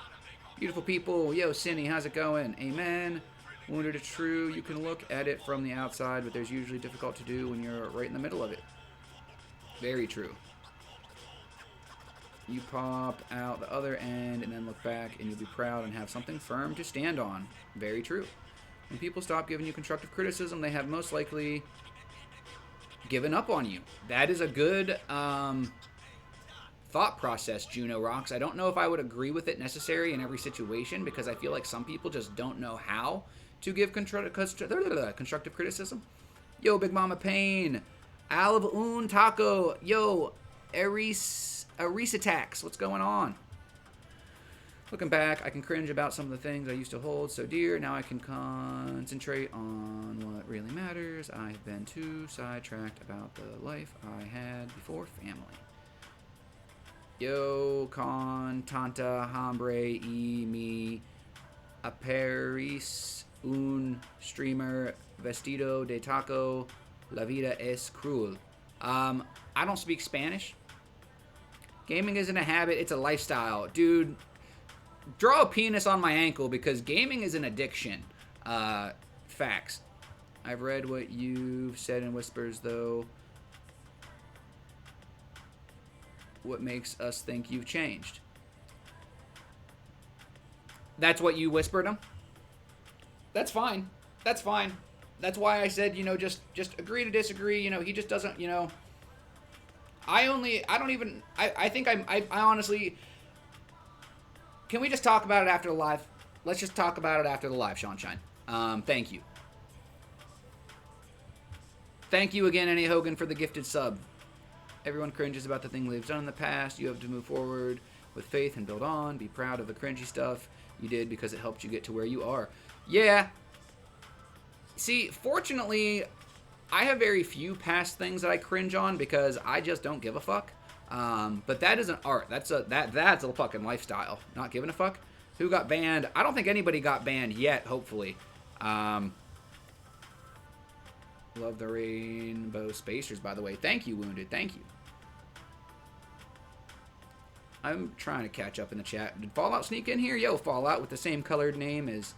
Beautiful people. Yo, Cindy, how's it going? Amen. Wounded is true. You can look at it from the outside, but there's usually difficult to do when you're right in the middle of it. Very true. You pop out the other end and then look back and you'll be proud and have something firm to stand on. Very true. When people stop giving you constructive criticism, they have most likely given up on you. That is a good thought process, Juno Rocks. I don't know if I would agree with it necessarily in every situation, because I feel like some people just don't know how to give constructive criticism. Yo, Big Mama Pain. Alav Un Taco. Yo, Aris Attacks. What's going on? Looking back, I can cringe about some of the things I used to hold so dear. Now I can concentrate on what really matters. I've been too sidetracked about the life I had before family. Yo, con, tanta, hombre, y mi, aparis, un streamer, vestido de taco, la vida es cruel. I don't speak Spanish. Gaming isn't a habit, it's a lifestyle. Dude, draw a penis on my ankle because gaming is an addiction. Facts. I've read what you've said in whispers, though. What makes us think you've changed? That's what you whispered him? That's fine. That's fine. That's why I said, you know, just agree to disagree. You know, he just doesn't, you know. I honestly, can we just talk about it after the live? Let's just talk about it after the live, Sean Shine. Thank you. Thank you again, N.A. Hogan, for the gifted sub. Everyone cringes about the thing they've done in the past. You have to move forward with faith and build on. Be proud of the cringy stuff you did because it helped you get to where you are. Yeah. See, fortunately, I have very few past things that I cringe on because I just don't give a fuck. But that is an art. That's a fucking lifestyle. Not giving a fuck. Who got banned? I don't think anybody got banned yet, hopefully. Love the rainbow spacers, by the way. Thank you, Wounded. Thank you. I'm trying to catch up in the chat. Did Fallout sneak in here? Yo, Fallout with the same colored name as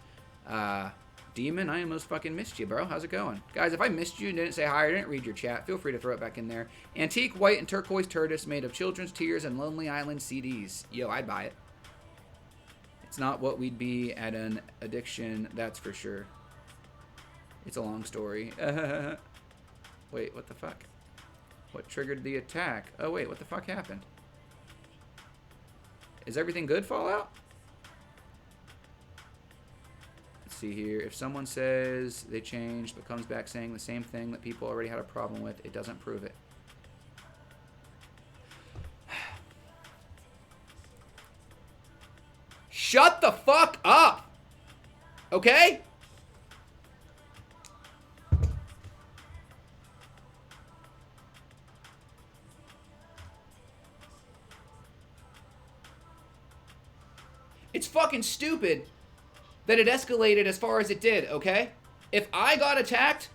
Demon. I almost fucking missed you, bro. How's it going? Guys, if I missed you and didn't say hi or didn't read your chat, feel free to throw it back in there. Antique white and turquoise tortoise made of children's tears and Lonely Island CDs. Yo, I'd buy it. It's not what we'd be at an addiction, that's for sure. It's a long story. Wait, what the fuck? What triggered the attack? Oh, wait, what the fuck happened? Is everything good, Fallout? Let's see here. If someone says they changed but comes back saying the same thing that people already had a problem with, it doesn't prove it. Shut the fuck up! Okay? It's fucking stupid that it escalated as far as it did, okay? If I got attacked,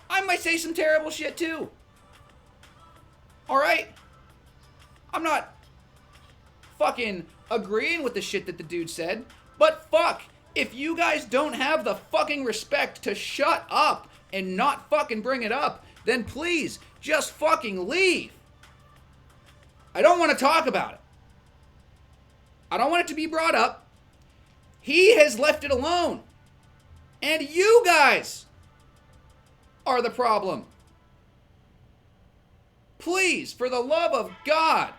I might say some terrible shit too. Alright? I'm not fucking agreeing with the shit that the dude said, but fuck, if you guys don't have the fucking respect to shut up and not fucking bring it up, then please just fucking leave. I don't want to talk about it. I don't want it to be brought up. He has left it alone. And you guys are the problem. Please, for the love of God,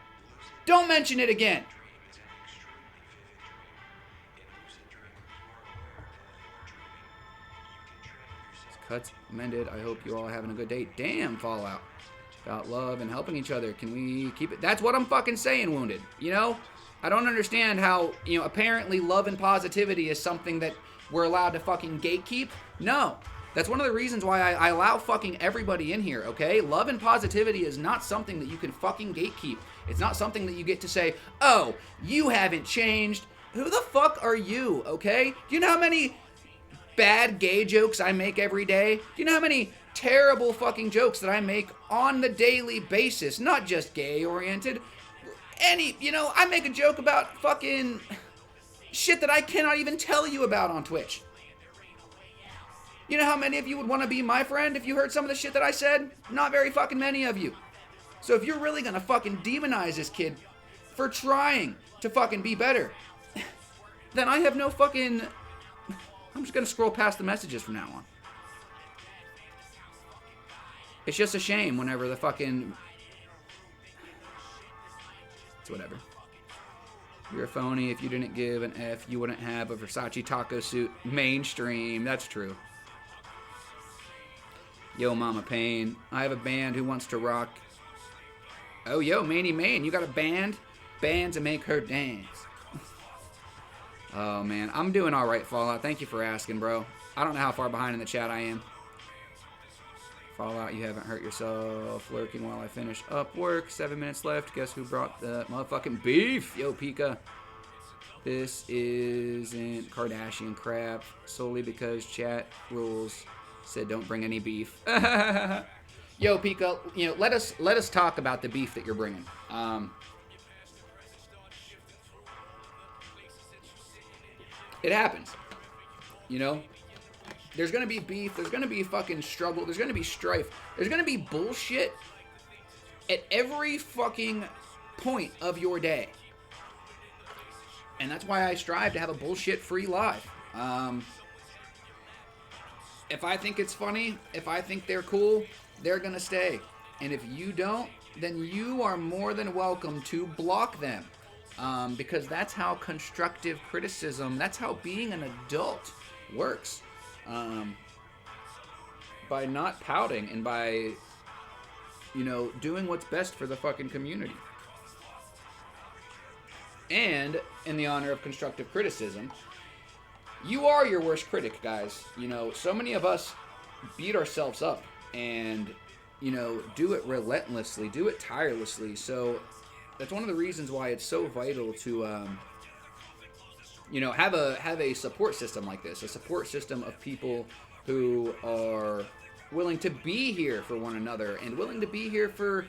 don't mention it again. Cuts mended. I hope you all are having a good day. Damn, Fallout. About love and helping each other. Can we keep it? That's what I'm fucking saying, Wounded. You know? I don't understand how, you know, apparently love and positivity is something that we're allowed to fucking gatekeep. No. That's one of the reasons why I allow fucking everybody in here, okay? Love and positivity is not something that you can fucking gatekeep. It's not something that you get to say, oh, you haven't changed. Who the fuck are you, okay? Do you know how many bad gay jokes I make every day? Do you know how many terrible fucking jokes that I make on the daily basis? Not just gay-oriented. I make a joke about fucking shit that I cannot even tell you about on Twitch. You know how many of you would want to be my friend if you heard some of the shit that I said? Not very fucking many of you. So if you're really gonna fucking demonize this kid for trying to fucking be better, then I have no fucking... I'm just gonna scroll past the messages from now on. It's just a shame whenever the fucking... It's whatever. You're a phony. If you didn't give an F, you wouldn't have a Versace taco suit. Mainstream. That's true. Yo, Mama Pain. I have a band who wants to rock. Oh, yo, Manny Man. You got a band? Bands that make her dance. Oh, man. I'm doing all right, Fallout. Thank you for asking, bro. I don't know how far behind in the chat I am. Fallout, you haven't hurt yourself. Lurking while I finish up work. 7 minutes left. Guess who brought the motherfucking beef? Yo, Pika. This isn't Kardashian crap. Solely because chat rules said don't bring any beef. Yo, Pika, you know, let us talk about the beef that you're bringing. It happens. You know? There's going to be beef. There's going to be fucking struggle. There's going to be strife. There's going to be bullshit at every fucking point of your day. And that's why I strive to have a bullshit-free life. If I think it's funny, if I think they're cool, they're going to stay. And if you don't, then you are more than welcome to block them. Because that's how constructive criticism, that's how being an adult works. By not pouting and by, you know, doing what's best for the fucking community. And, in the honor of constructive criticism, you are your worst critic, guys. You know, so many of us beat ourselves up and, you know, do it relentlessly, do it tirelessly. So, that's one of the reasons why it's so vital to, you know, have a support system like this, a support system of people who are willing to be here for one another and willing to be here for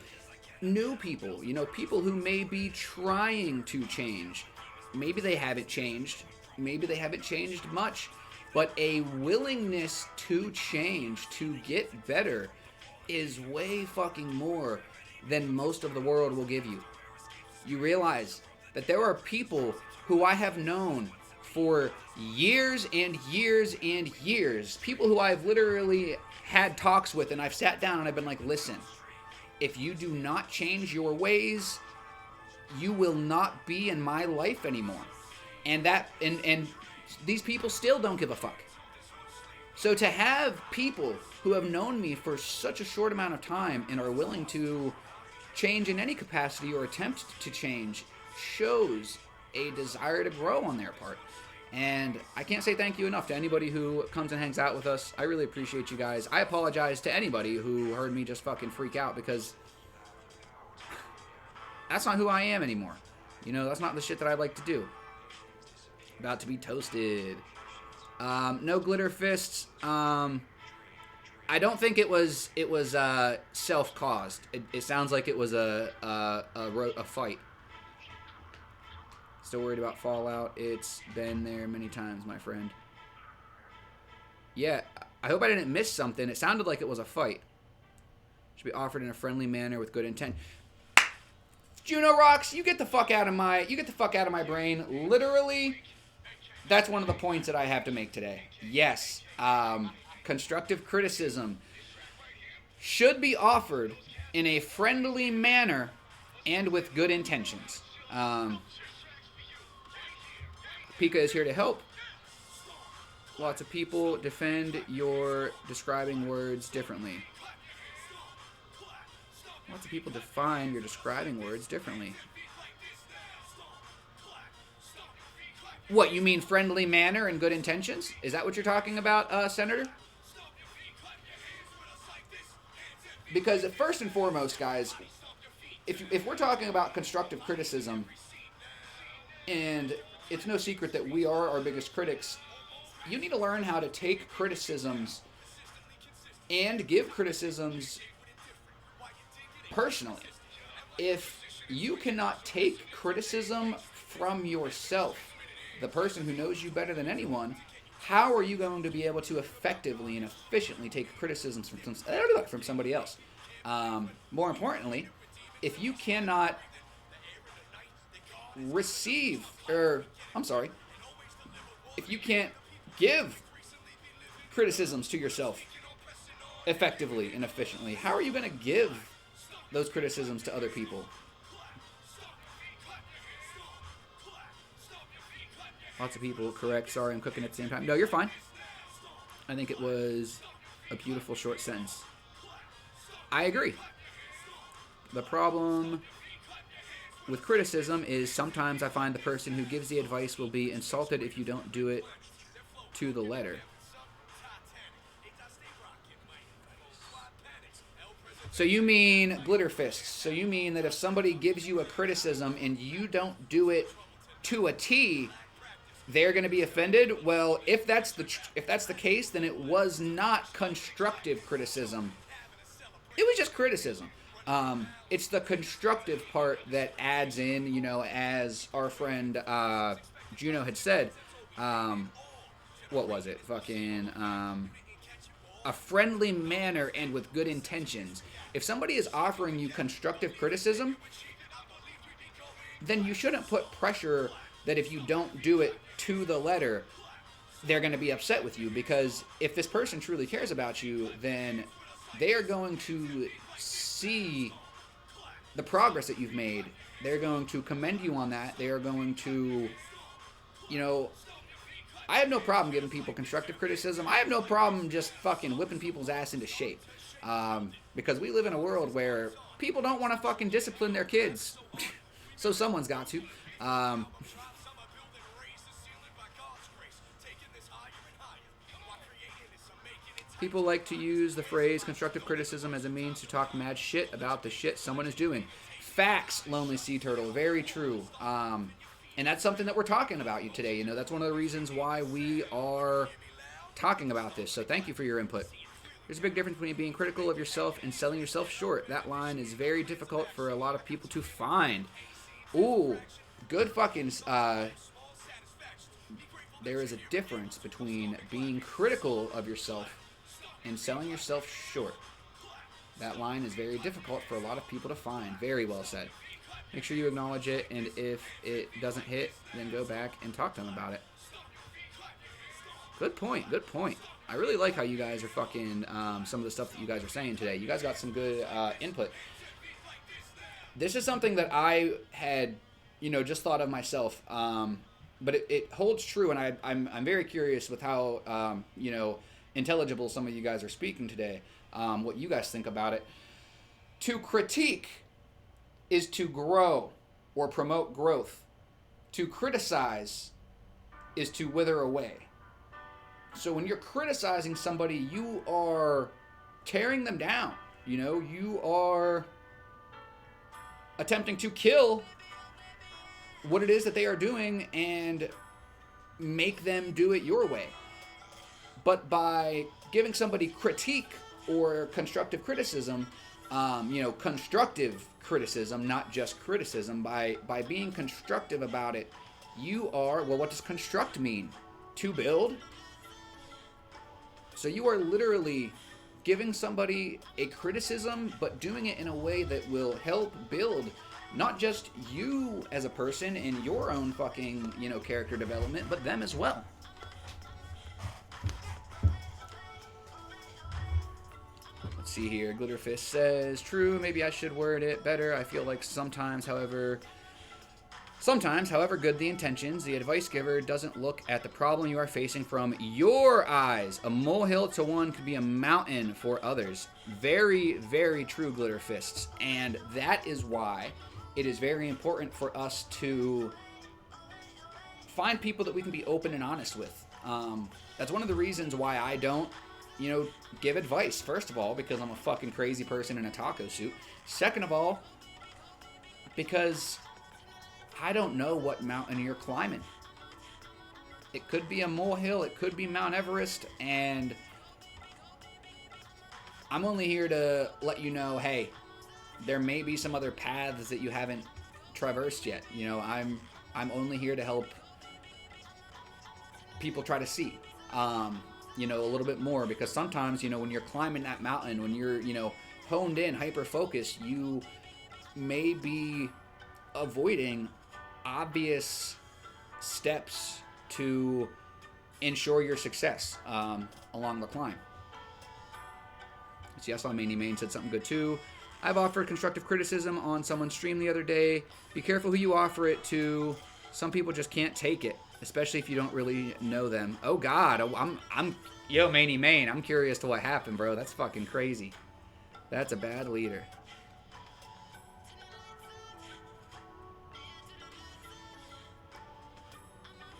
new people, you know, people who may be trying to change. Maybe they haven't changed. Maybe they haven't changed much, but a willingness to change, to get better, is way fucking more than most of the world will give you. You realize that there are people who I have known for years and years and years. People who I've literally had talks with, and I've sat down and I've been like, listen, if you do not change your ways, you will not be in my life anymore. And these people still don't give a fuck. So to have people who have known me for such a short amount of time and are willing to change in any capacity or attempt to change shows a desire to grow on their part. And I can't say thank you enough to anybody who comes and hangs out with us. I really appreciate you guys. I apologize to anybody who heard me just fucking freak out, because that's not who I am anymore. You know, that's not the shit that I like to do. About to be toasted. No glitter fists. I don't think it was self-caused. It sounds like it was a fight. Still worried about Fallout. It's been there many times, my friend. Yeah, I hope I didn't miss something. It sounded like it was a fight. Should be offered in a friendly manner with good intent. Juno Rocks, you get the fuck out of my brain. Literally, that's one of the points that I have to make today. Yes, constructive criticism should be offered in a friendly manner and with good intentions. Pika is here to help. Lots of people defend your describing words differently. Lots of people define your describing words differently. What, you mean friendly manner and good intentions? Is that what you're talking about, Senator? Because first and foremost, guys, if we're talking about constructive criticism, and it's no secret that we are our biggest critics, you need to learn how to take criticisms and give criticisms personally. If you cannot take criticism from yourself, the person who knows you better than anyone, how are you going to be able to effectively and efficiently take criticisms from somebody else? More importantly, if you cannot if you can't give criticisms to yourself effectively and efficiently, how are you going to give those criticisms to other people? Lots of people, correct. Sorry, I'm cooking at the same time. No, you're fine. I think it was a beautiful short sentence. I agree. The problem with criticism is sometimes I find the person who gives the advice will be insulted if you don't do it to the letter. So you mean glitter fists. So you mean that if somebody gives you a criticism and you don't do it to a T, they're going to be offended? Well, if that's the case, then it was not constructive criticism. It was just criticism. It's the constructive part that adds in, as our friend Juno had said. What was it? A friendly manner and with good intentions. If somebody is offering you constructive criticism, then you shouldn't put pressure that if you don't do it to the letter, they're going to be upset with you. Because if this person truly cares about you, then they are going to see the progress that you've made. They're going to commend you on that. They are going to, I have no problem giving people constructive criticism. I have no problem just fucking whipping people's ass into shape. Because we live in a world where people don't want to fucking discipline their kids. So someone's got to. People like to use the phrase constructive criticism as a means to talk mad shit about the shit someone is doing. Facts, Lonely Sea Turtle. Very true. And that's something that we're talking about you today. That's one of the reasons why we are talking about this. So thank you for your input. There's a big difference between being critical of yourself and selling yourself short. That line is very difficult for a lot of people to find. Ooh, good fucking... there is a difference between being critical of yourself and selling yourself short. That line is very difficult for a lot of people to find. Very well said. Make sure you acknowledge it, and if it doesn't hit, then go back and talk to them about it. Good point, good point. I really like how you guys are fucking, some of the stuff that you guys are saying today. You guys got some good input. This is something that I had, just thought of myself, but it holds true, and I'm very curious with how, intelligible some of you guys are speaking today, what you guys think about it. To critique is to grow or promote growth. To criticize is to wither away. So when you're criticizing somebody, you are tearing them down. You are attempting to kill what it is that they are doing and make them do it your way. But by giving somebody critique or constructive criticism, constructive criticism, not just criticism, by being constructive about it, you are, well, what does construct mean? To build. So you are literally giving somebody a criticism, but doing it in a way that will help build not just you as a person in your own fucking, character development, but them as well. Let's see here. Glitterfist says, true, maybe I should word it better. I feel like sometimes, however good the intentions, the advice giver doesn't look at the problem you are facing from your eyes. A molehill to one could be a mountain for others. Very, very true, Glitterfists. And that is why it is very important for us to find people that we can be open and honest with. That's one of the reasons why I don't, give advice. First of all, because I'm a fucking crazy person in a taco suit. Second of all, because I don't know what mountain you're climbing. It could be a molehill, it could be Mount Everest, and I'm only here to let you know, hey, there may be some other paths that you haven't traversed yet. I'm only here to help people try to see, a little bit more, because sometimes, when you're climbing that mountain, when you're, honed in, hyper-focused, you may be avoiding obvious steps to ensure your success along the climb. See, I saw Manny Main said something good too. I've offered constructive criticism on someone's stream the other day. Be careful who you offer it to. Some people just can't take it, especially if you don't really know them. Oh God, yo, Manny Main, I'm curious to what happened, bro. That's fucking crazy. That's a bad leader.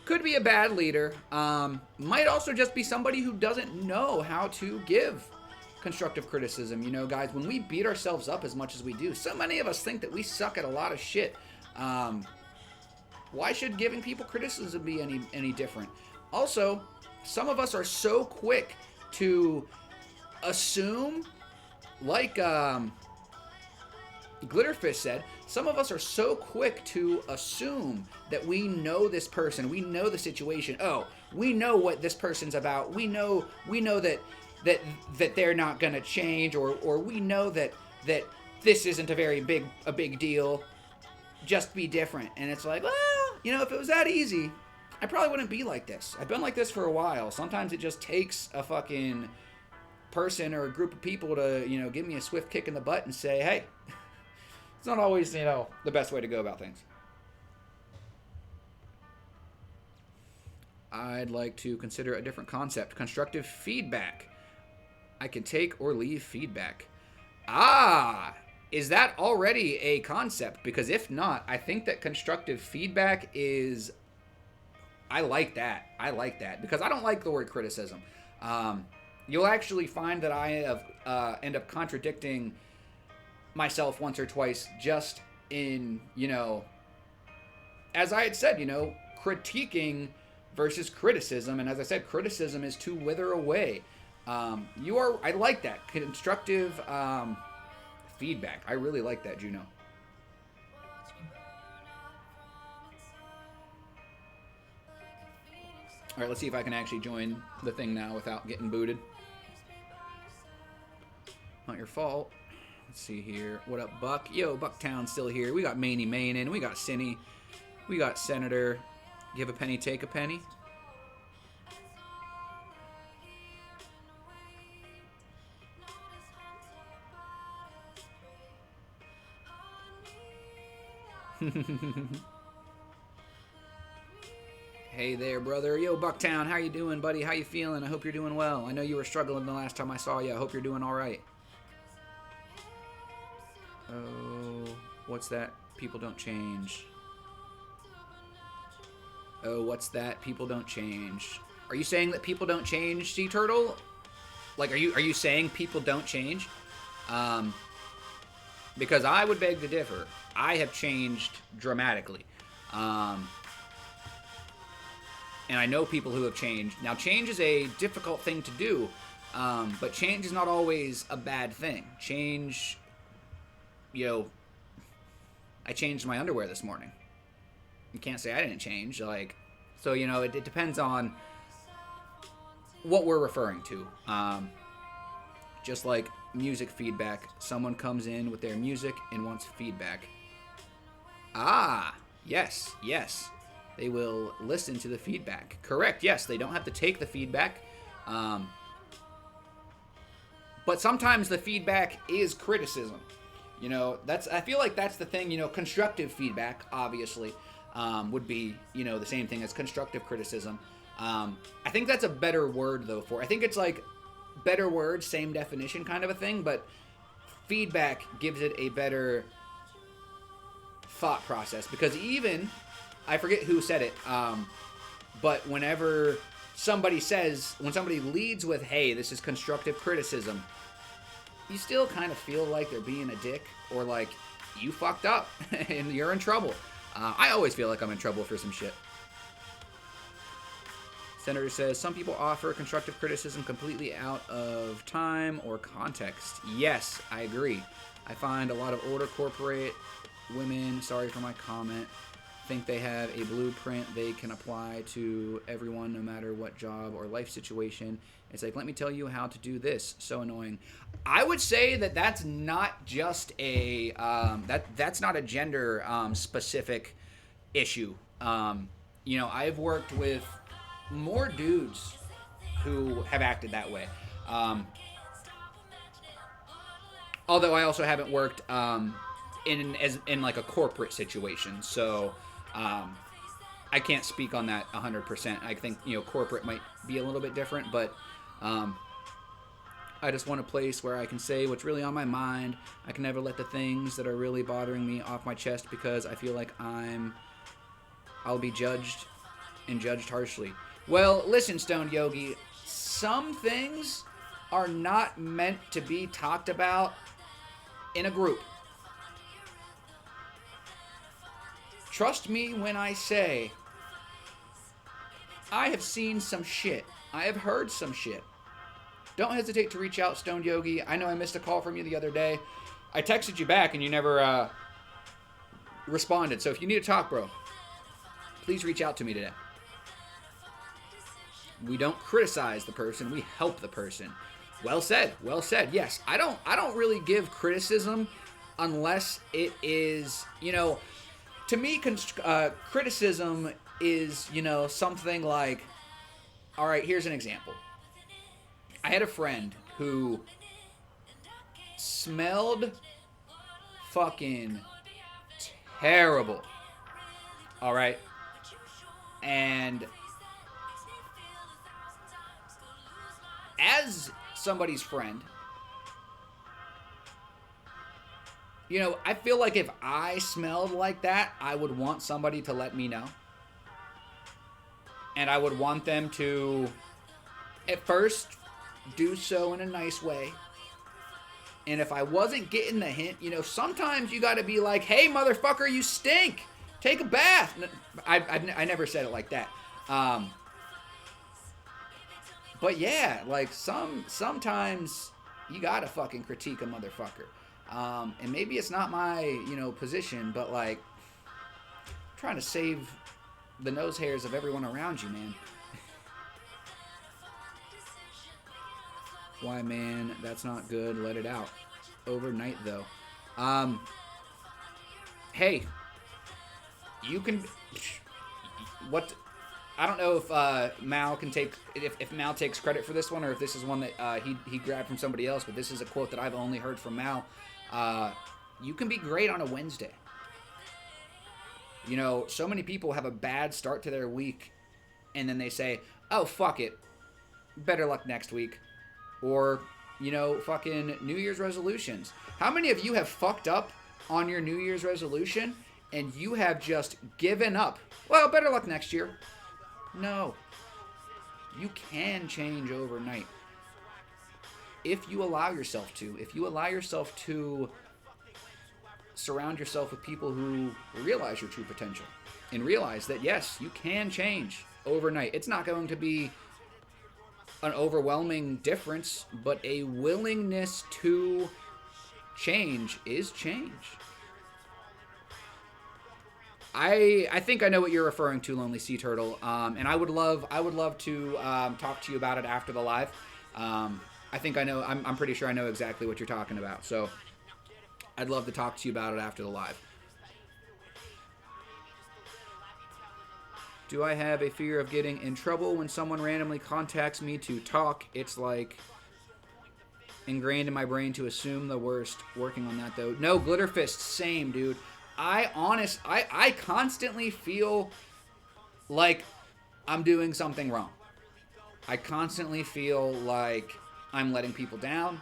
Could be a bad leader. Might also just be somebody who doesn't know how to give constructive criticism. Guys, when we beat ourselves up as much as we do, so many of us think that we suck at a lot of shit. Why should giving people criticism be any different? Also, some of us are so quick to assume, like Glitterfish said, some of us are so quick to assume that we know this person, we know the situation. Oh, we know what this person's about. We know that they're not gonna change, or we know that this isn't a big deal. Just be different. And it's like, well, if it was that easy, I probably wouldn't be like this. I've been like this for a while. Sometimes it just takes a fucking person or a group of people to, give me a swift kick in the butt and say, hey, it's not always, the best way to go about things. I'd like to consider a different concept. Constructive feedback. I can take or leave feedback. Is that already a concept? Because if not, I think that constructive feedback is... I like that. Because I don't like the word criticism. You'll actually find that I have end up contradicting myself once or twice just in, as I had said, critiquing versus criticism. And as I said, criticism is to wither away. I like that. Constructive feedback. I really like that, Juno. Alright, let's see if I can actually join the thing now without getting booted. Not your fault. Let's see here. What up, Buck? Yo, Bucktown's still here. We got Maney Main in. We got Cinny. We got Senator. Give a penny, take a penny. Hey there, brother. Yo, Bucktown, how you doing, buddy? How you feeling? I hope you're doing well. I know you were struggling the last time I saw you. I hope you're doing all right. Oh, what's that? People don't change. Oh, what's that? People don't change. Are you saying that people don't change, Sea Turtle? Like, are you saying people don't change? Because I would beg to differ. I have changed dramatically. and I know people who have changed. Now, change is a difficult thing to do, but change is not always a bad thing. Change, you know, I changed my underwear this morning. You can't say I didn't change. Like, so, you know, it depends on what we're referring to. Just like music feedback, someone comes in with their music and wants feedback. Ah, yes. They will listen to the feedback. Correct, yes, they don't have to take the feedback. But sometimes the feedback is criticism. You know, I feel like that's the thing, you know, constructive feedback, obviously, would be, you know, the same thing as constructive criticism. I think that's a better word, though, I think it's like better word, same definition kind of a thing, but feedback gives it a better thought process, because even, I forget who said it, but whenever when somebody leads with, hey, this is constructive criticism, you still kind of feel like they're being a dick, or like, you fucked up and you're in trouble. I always feel like I'm in trouble for some shit. Senator says, some people offer constructive criticism completely out of time or context. Yes, I agree. I find a lot of older corporate women, sorry for my comment, think they have a blueprint they can apply to everyone no matter what job or life situation. It's like, let me tell you how to do this. So annoying. I would say that that's not just a that's not a gender specific issue. You know, I've worked with more dudes who have acted that way. Although I also haven't worked in like a corporate situation, so I can't speak on that 100%. I think, you know, corporate might be a little bit different, but I just want a place where I can say what's really on my mind. I can never let the things that are really bothering me off my chest, because I feel like I'll be judged and judged harshly. Well, listen, Stoned Yogi, some things are not meant to be talked about in a group. Trust me when I say I have seen some shit. I have heard some shit. Don't hesitate to reach out, Stoned Yogi. I know I missed a call from you the other day. I texted you back and you never responded. So if you need to talk, bro, please reach out to me today. We don't criticize the person, we help the person. Well said, well said. Yes, I don't really give criticism unless it is, you know, to me, criticism is, you know, something like, all right, here's an example. I had a friend who smelled fucking terrible. All right? And as somebody's friend, you know, I feel like if I smelled like that, I would want somebody to let me know. And I would want them to, at first, do so in a nice way. And if I wasn't getting the hint, you know, sometimes you got to be like, hey, motherfucker, you stink. Take a bath. I never said it like that. But yeah, like sometimes you got to fucking critique a motherfucker. And maybe it's not my, you know, position, but like, I'm trying to save the nose hairs of everyone around you, man. Why, man, that's not good. Let it out. Overnight, though. Hey, you can... What... I don't know if Mal can take... If Mal takes credit for this one, or if this is one that he grabbed from somebody else, but this is a quote that I've only heard from Mal. You can be great on a Wednesday. You know, so many people have a bad start to their week, and then they say, oh, fuck it. Better luck next week. Or, you know, fucking New Year's resolutions. How many of you have fucked up on your New Year's resolution and you have just given up? Well, better luck next year. No. You can change overnight. If you allow yourself to. If you allow yourself to surround yourself with people who realize your true potential and realize that, yes, you can change overnight. It's not going to be an overwhelming difference, but a willingness to change is change. I think I know what you're referring to, Lonely Sea Turtle, and I would love to talk to you about it after the live. I think I know. I'm pretty sure I know exactly what you're talking about. So I'd love to talk to you about it after the live. Do I have a fear of getting in trouble when someone randomly contacts me to talk? It's like ingrained in my brain to assume the worst. Working on that though. No, Glitterfist, same, dude. I constantly feel like I'm doing something wrong. I constantly feel like I'm letting people down.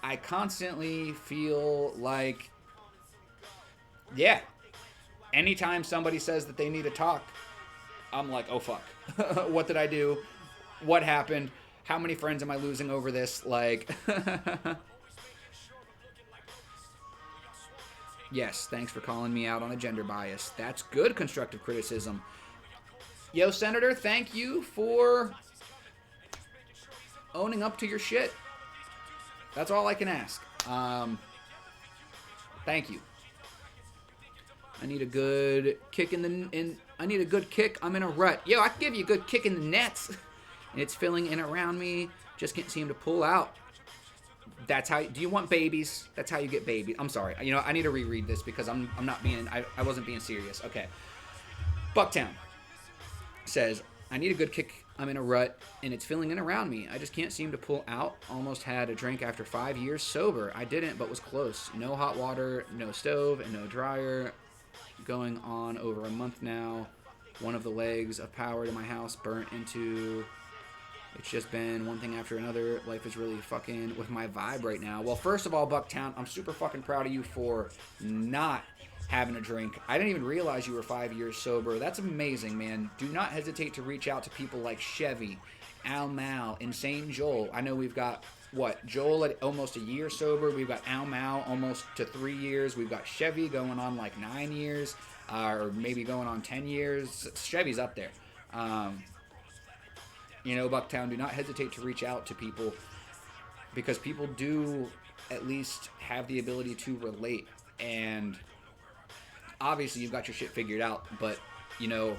I constantly feel like, yeah, anytime somebody says that they need to talk, I'm like, oh fuck. What did I do? What happened? How many friends am I losing over this? Like, yes, thanks for calling me out on a gender bias. That's good constructive criticism. Yo, Senator, thank you for owning up to your shit. That's all I can ask. Thank you. I need a good kick I need a good kick. I'm in a rut. Yo, I can give you a good kick in the nets. And it's filling in around me. Just can't seem to pull out. That's how. Do you want babies? That's how you get babies. I'm sorry. You know, I need to reread this because I'm not being. I wasn't being serious. Okay. Bucktown says, I need a good kick. I'm in a rut, and it's filling in around me. I just can't seem to pull out. Almost had a drink after 5 years sober. I didn't, but was close. No hot water, no stove, and no dryer. Going on over a month now. One of the legs of power to my house burnt into. It's just been one thing after another. Life is really fucking with my vibe right now. Well, first of all, Bucktown, I'm super fucking proud of you for not having a drink. I didn't even realize you were 5 years sober. That's amazing, man. Do not hesitate to reach out to people like Chevy, Al Mal, Insane Joel. I know we've got, Joel at almost a year sober. We've got Al Mal almost to 3 years. We've got Chevy going on like 9 years, or maybe going on 10 years. Chevy's up there. You know, Bucktown, do not hesitate to reach out to people because people do at least have the ability to relate. And obviously you've got your shit figured out, but, you know,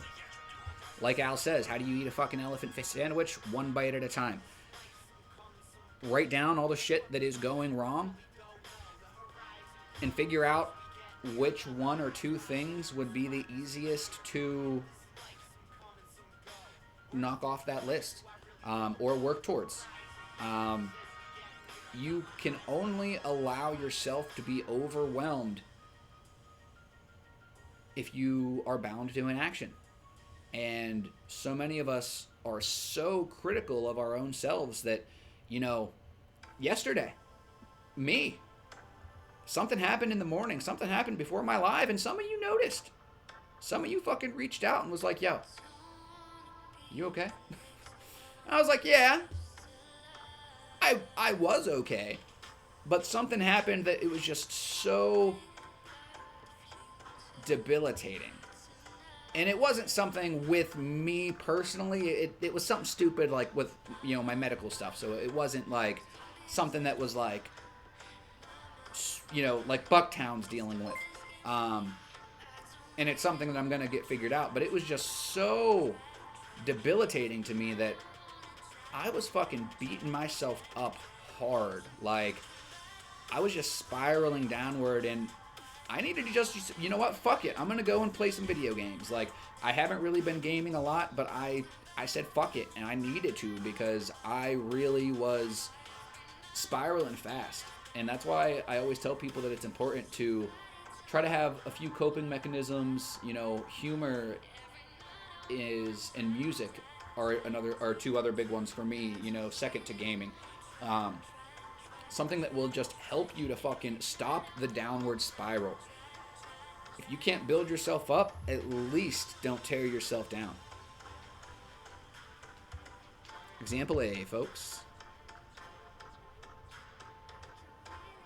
like Al says, how do you eat a fucking elephant fish sandwich? One bite at a time. Write down all the shit that is going wrong and figure out which one or two things would be the easiest to knock off that list, or work towards. You can only allow yourself to be overwhelmed if you are bound to inaction. And so many of us are so critical of our own selves that, you know, yesterday, something happened in the morning, something happened before my live, and some of you noticed. Some of you fucking reached out and was like, yo, you okay? I was like, yeah, I was okay, but something happened that it was just so debilitating. And it wasn't something with me personally. It was something stupid, like with, you know, my medical stuff. So it wasn't like something that was like, you know, like Bucktown's dealing with. And it's something that I'm going to get figured out. But it was just so debilitating to me that I was fucking beating myself up hard. Like, I was just spiraling downward, and I needed to just, you know what, fuck it. I'm going to go and play some video games. Like, I haven't really been gaming a lot, but I said fuck it, and I needed to because I really was spiraling fast. And that's why I always tell people that it's important to try to have a few coping mechanisms. You know, humor and music are two other big ones for me, you know, second to gaming. Something that will just help you to fucking stop the downward spiral. If you can't build yourself up, at least don't tear yourself down. Example A, folks.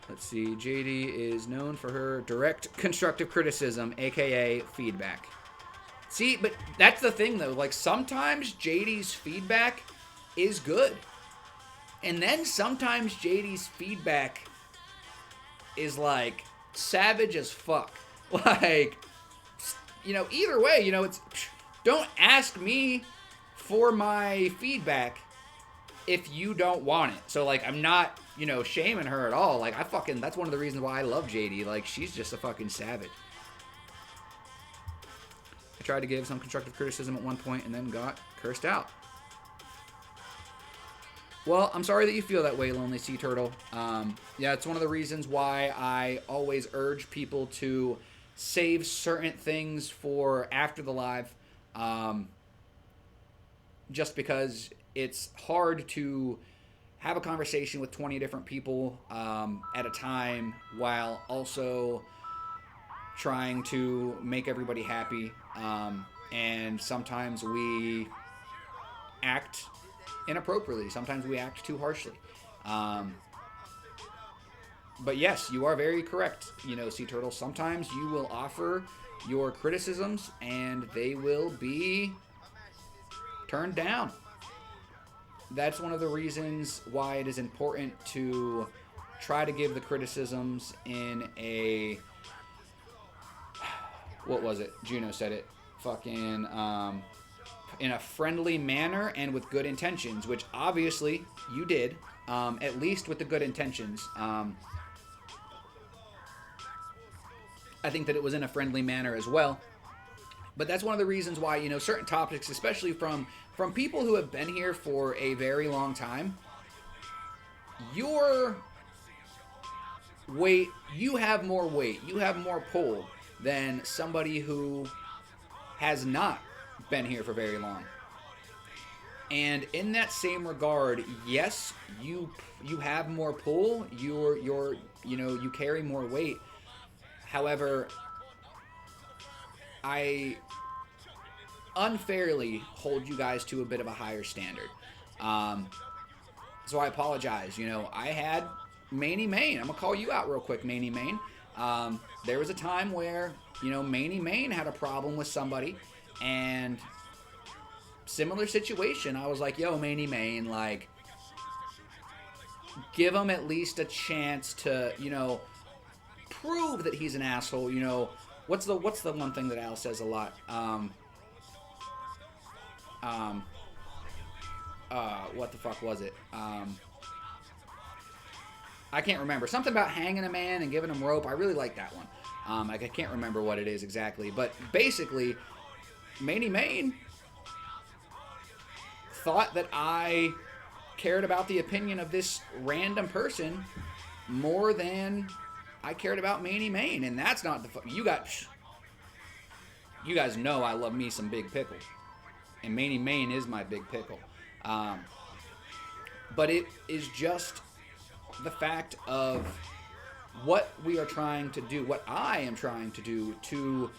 Let's see. JD is known for her direct constructive criticism, aka feedback. See, but that's the thing though. Like sometimes JD's feedback is good. And then sometimes JD's feedback is like savage as fuck. Like, you know, either way, you know, it's don't ask me for my feedback if you don't want it. So like I'm not, you know, shaming her at all. Like that's one of the reasons why I love JD. Like she's just a fucking savage. I tried to give some constructive criticism at one point and then got cursed out. Well, I'm sorry that you feel that way, Lonely Sea Turtle. Yeah, it's one of the reasons why I always urge people to save certain things for after the live. Just because it's hard to have a conversation with 20 different people at a time while also trying to make everybody happy. And sometimes we act inappropriately. Sometimes we act too harshly. But yes, you are very correct, you know, Sea Turtle. Sometimes you will offer your criticisms and they will be turned down. That's one of the reasons why it is important to try to give the criticisms in a... What was it? Juno said it. Fucking... in a friendly manner and with good intentions, which obviously you did, at least with the good intentions. I think that it was in a friendly manner as well. But that's one of the reasons why, you know, certain topics, especially from people who have been here for a very long time, your weight, you have more weight, you have more pull than somebody who has not been here for very long. And in that same regard, yes, you have more pull, you're you know, you carry more weight. However, I unfairly hold you guys to a bit of a higher standard. So I apologize. You know, I had Maney Main. I'm gonna call you out real quick, Maney Main. There was a time where, you know, Maney Main had a problem with somebody, and similar situation. I was like, yo, Maney Main, like, give him at least a chance to, you know, prove that he's an asshole. You know, what's the one thing that Al says a lot? What the fuck was it? I can't remember. Something about hanging a man and giving him rope. I really like that one. I can't remember what it is exactly. But basically, Maney Main thought that I cared about the opinion of this random person more than I cared about Maney Main. And that's not the... You guys know I love me some Big Pickle. And Maney Main is my Big Pickle. But it is just the fact of what we are trying to do, what I am trying to do to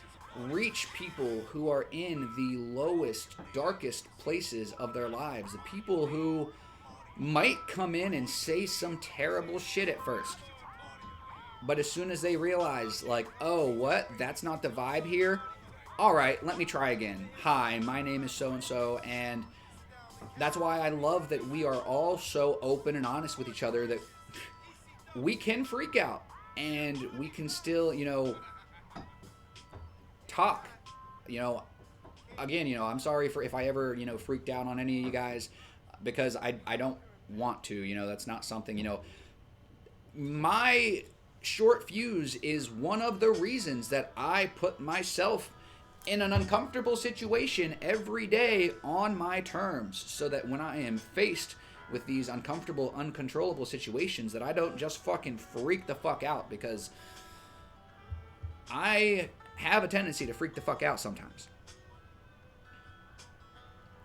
reach people who are in the lowest, darkest places of their lives. The people who might come in and say some terrible shit at first. But as soon as they realize, like, oh, what? That's not the vibe here? All right, let me try again. Hi, my name is so-and-so, and that's why I love that we are all so open and honest with each other that we can freak out and we can still, you know, talk. You know, again, you know, I'm sorry for if I ever, you know, freaked out on any of you guys, because I don't want to, you know, that's not something, you know, my short fuse is one of the reasons that I put myself in an uncomfortable situation every day on my terms, so that when I am faced with these uncomfortable, uncontrollable situations, that I don't just fucking freak the fuck out, because I have a tendency to freak the fuck out sometimes.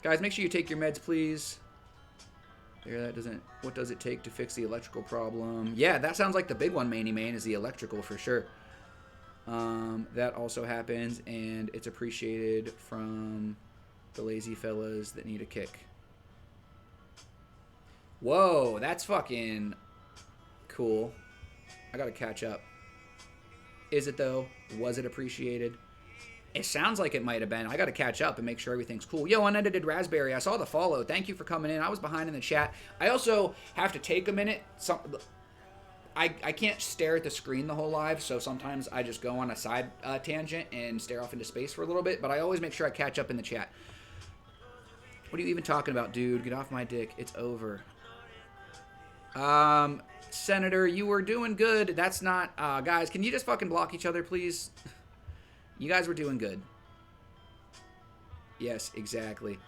Guys, make sure you take your meds, please. There, that doesn't... What does it take to fix the electrical problem? Yeah, that sounds like the big one, Maney Main, is the electrical for sure. That also happens, and it's appreciated from the lazy fellas that need a kick. Whoa, that's fucking cool. I gotta catch up. Is it, though? Was it appreciated? It sounds like it might have been. I gotta catch up and make sure everything's cool. Yo, Unedited Raspberry, I saw the follow. Thank you for coming in. I was behind in the chat. I also have to take a minute. I can't stare at the screen the whole live, so sometimes I just go on a side tangent and stare off into space for a little bit, but I always make sure I catch up in the chat. What are you even talking about, dude? Get off my dick. It's over. Senator, you were doing good. That's not... guys, can you just fucking block each other, please? You guys were doing good. Yes, exactly.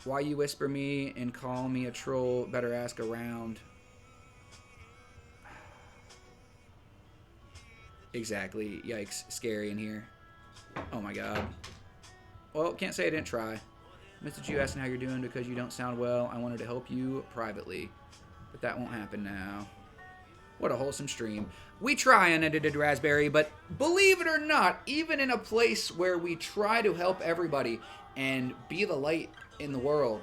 Why you whisper me and call me a troll? Better ask around. Exactly. Yikes. Scary in here. Oh my god. Well, can't say I didn't try. Messaged you asking how you're doing because you don't sound well. I wanted to help you privately. But that won't happen now. What a wholesome stream. We try, Unedited Raspberry, but believe it or not, even in a place where we try to help everybody and be the light in the world,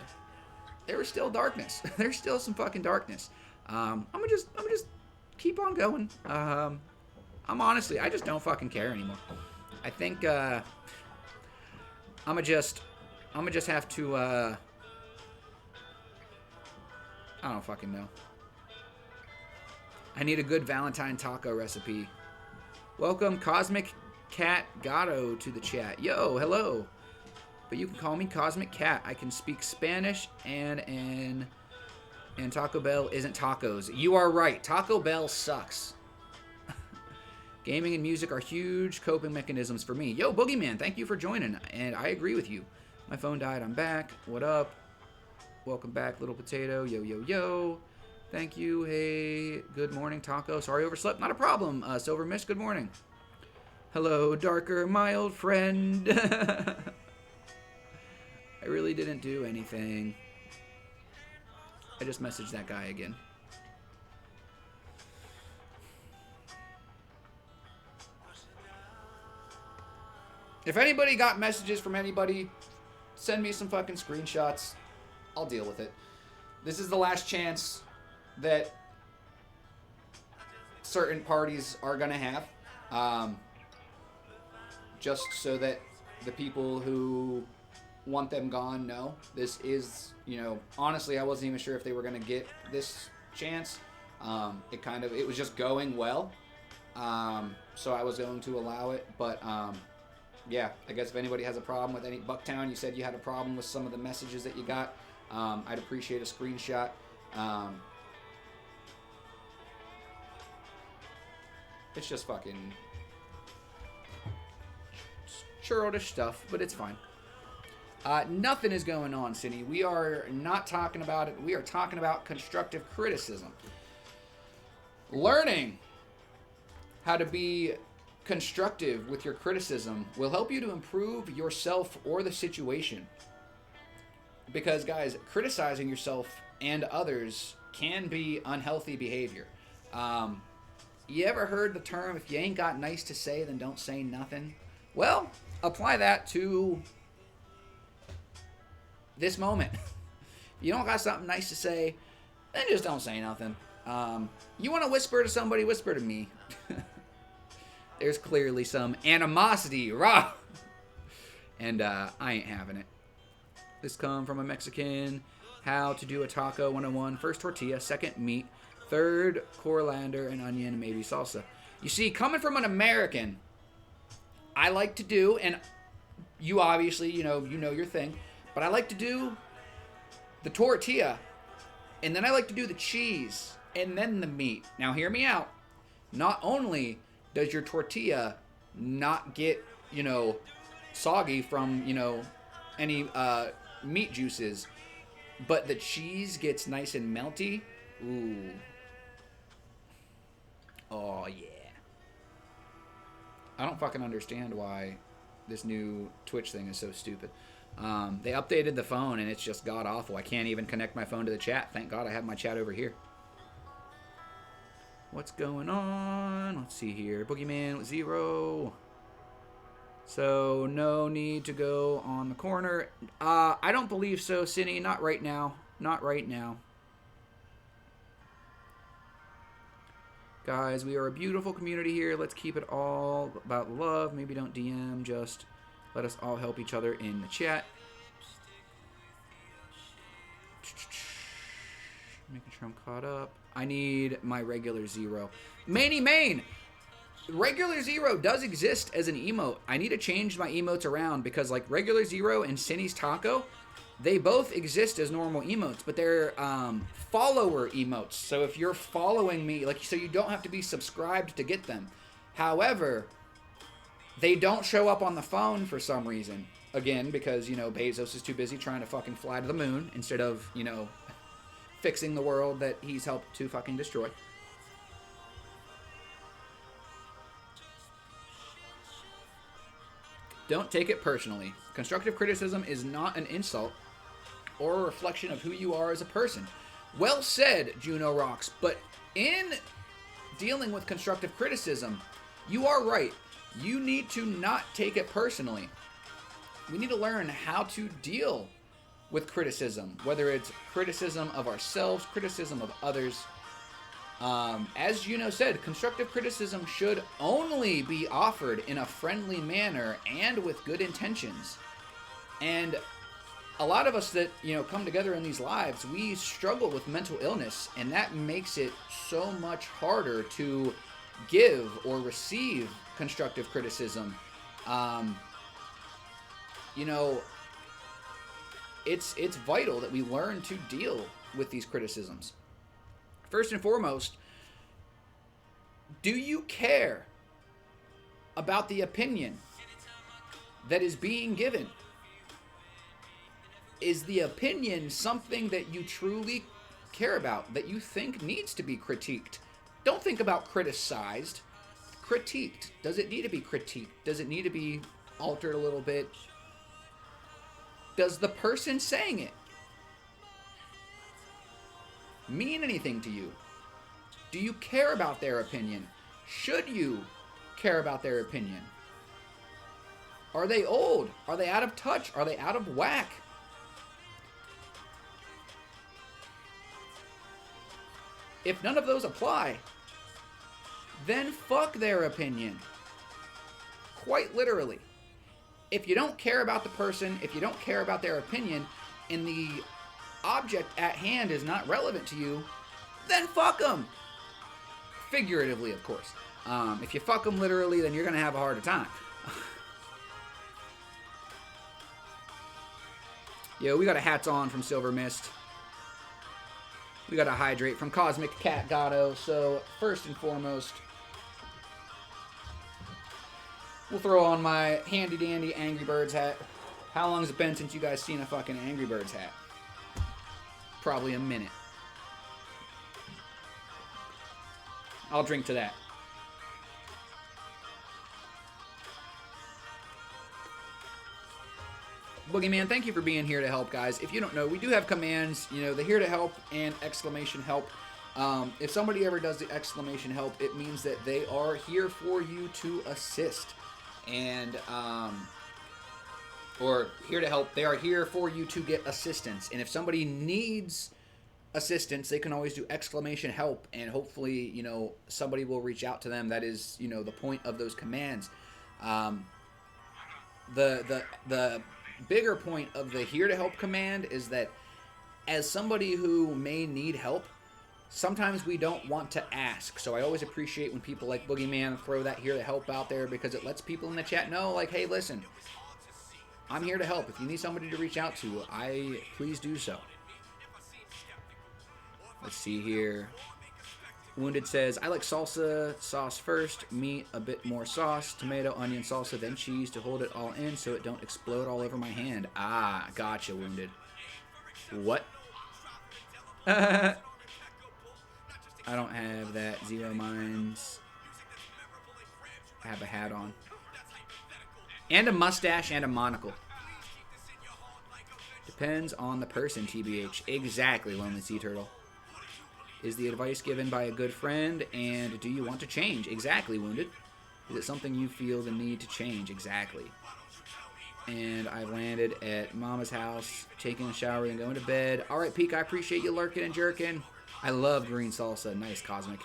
there is still darkness. There's still some fucking darkness. I'm gonna just keep on going. I'm honestly, I just don't fucking care anymore. I think I'm gonna just have to I don't fucking know. I need a good Valentine taco recipe. Welcome Cosmic Cat Gato to the chat. Yo, hello. But you can call me Cosmic Cat. I can speak Spanish and Taco Bell isn't tacos. You are right. Taco Bell sucks. Gaming and music are huge coping mechanisms for me. Yo, Boogeyman, thank you for joining. And I agree with you. My phone died. I'm back. What up? Welcome back, Little Potato. Yo, yo, yo. Thank you. Hey, good morning, Taco. Sorry, overslept. Not a problem. Silver Mist, good morning. Hello, Darker, my old friend. I really didn't do anything. I just messaged that guy again. If anybody got messages from anybody, send me some fucking screenshots. I'll deal with it. This is the last chance that certain parties are going to have. Just so that the people who want them gone know. This is, you know, honestly, I wasn't even sure if they were going to get this chance. It was just going well. So I was going to allow it, but... yeah, I guess if anybody has a problem with any... Bucktown, you said you had a problem with some of the messages that you got. I'd appreciate a screenshot. It's just fucking... churlish stuff, but it's fine. Nothing is going on, Cindy. We are not talking about it. We are talking about constructive criticism. Learning how to be... constructive with your criticism will help you to improve yourself or the situation. Because, guys, criticizing yourself and others can be unhealthy behavior. You ever heard the term, if you ain't got nice to say, then don't say nothing? Well, apply that to this moment. If you don't got something nice to say, then just don't say nothing. You want to whisper to somebody, whisper to me. There's clearly some animosity, rah! And I ain't having it. This come from a Mexican. How to do a taco 101. First tortilla, second meat, third coriander and onion, maybe salsa. You see, coming from an American, I like to do, and you obviously, you know your thing, but I like to do the tortilla, and then I like to do the cheese, and then the meat. Now hear me out. Not only does your tortilla not get, soggy from, any meat juices, but the cheese gets nice and melty. Ooh. Oh, yeah. I don't fucking understand why this new Twitch thing is so stupid. They updated the phone, and it's just god-awful. I can't even connect my phone to the chat. Thank God I have my chat over here. What's going on? Let's see here. Boogeyman with 0. So, no need to go on the corner. I don't believe so, Cindy. Not right now. Not right now. Guys, we are a beautiful community here. Let's keep it all about love. Maybe don't DM, just let us all help each other in the chat. Making sure I'm caught up. I need my regular zero. Manny Main! Regular zero does exist as an emote. I need to change my emotes around because like regular zero and Cinny's Taco, they both exist as normal emotes, but they're follower emotes. So if you're following me, like, so you don't have to be subscribed to get them. However, they don't show up on the phone for some reason. Again, because, you know, Bezos is too busy trying to fucking fly to the moon instead of, you know, fixing the world that he's helped to fucking destroy. Don't take it personally. Constructive criticism is not an insult or a reflection of who you are as a person. Well said, Juno Rocks, but in dealing with constructive criticism, you are right. You need to not take it personally. We need to learn how to deal with criticism, whether it's criticism of ourselves, criticism of others. As Juno said, constructive criticism should only be offered in a friendly manner and with good intentions. And a lot of us that, you know, come together in these lives, we struggle with mental illness, and that makes it so much harder to give or receive constructive criticism. You know, it's vital that we learn to deal with these criticisms. First and foremost, do you care about the opinion that is being given? Is the opinion something that you truly care about, that you think needs to be critiqued? Don't think about criticized. Critiqued. Does it need to be critiqued? Does it need to be altered a little bit? Does the person saying it mean anything to you? Do you care about their opinion? Should you care about their opinion? Are they old? Are they out of touch? Are they out of whack? If none of those apply, then fuck their opinion. Quite literally. If you don't care about the person, if you don't care about their opinion, and the object at hand is not relevant to you, then fuck them. Figuratively, of course. If you fuck them literally, then you're going to have a harder time. Yo, we got a hats on from Silver Mist. We got a hydrate from Cosmic Cat Gatto. So, first and foremost, we'll throw on my handy-dandy Angry Birds hat. How long has it been since you guys seen a fucking Angry Birds hat? Probably a minute. I'll drink to that. Boogeyman, thank you for being here to help, guys. If you don't know, we do have commands, you know, the here to help and exclamation help. If somebody ever does the exclamation help, it means that they are here for you to assist. And, or here to help, they are here for you to get assistance. And if somebody needs assistance, they can always do exclamation help, and hopefully, you know, somebody will reach out to them. That is, you know, the point of those commands. The bigger point of the here to help command is that as somebody who may need help, sometimes we don't want to ask. So I always appreciate when people like Boogeyman throw that here to help out there, because it lets people in the chat know, like, hey, listen, I'm here to help. If you need somebody to reach out to, please do so. Let's see here. Wounded says, I like salsa sauce first, meat, a bit more sauce, tomato, onion, salsa, then cheese to hold it all in so it don't explode all over my hand. Ah, gotcha, Wounded. What? I don't have that. Zero Minds. I have a hat on. And a mustache and a monocle. Depends on the person, TBH. Exactly, Lonely Sea Turtle. Is the advice given by a good friend, and do you want to change? Exactly, Wounded. Is it something you feel the need to change? Exactly. And I landed at Mama's house, taking a shower and going to bed. All right, Peek, I appreciate you lurking and jerking. I love green salsa. Nice, Cosmic.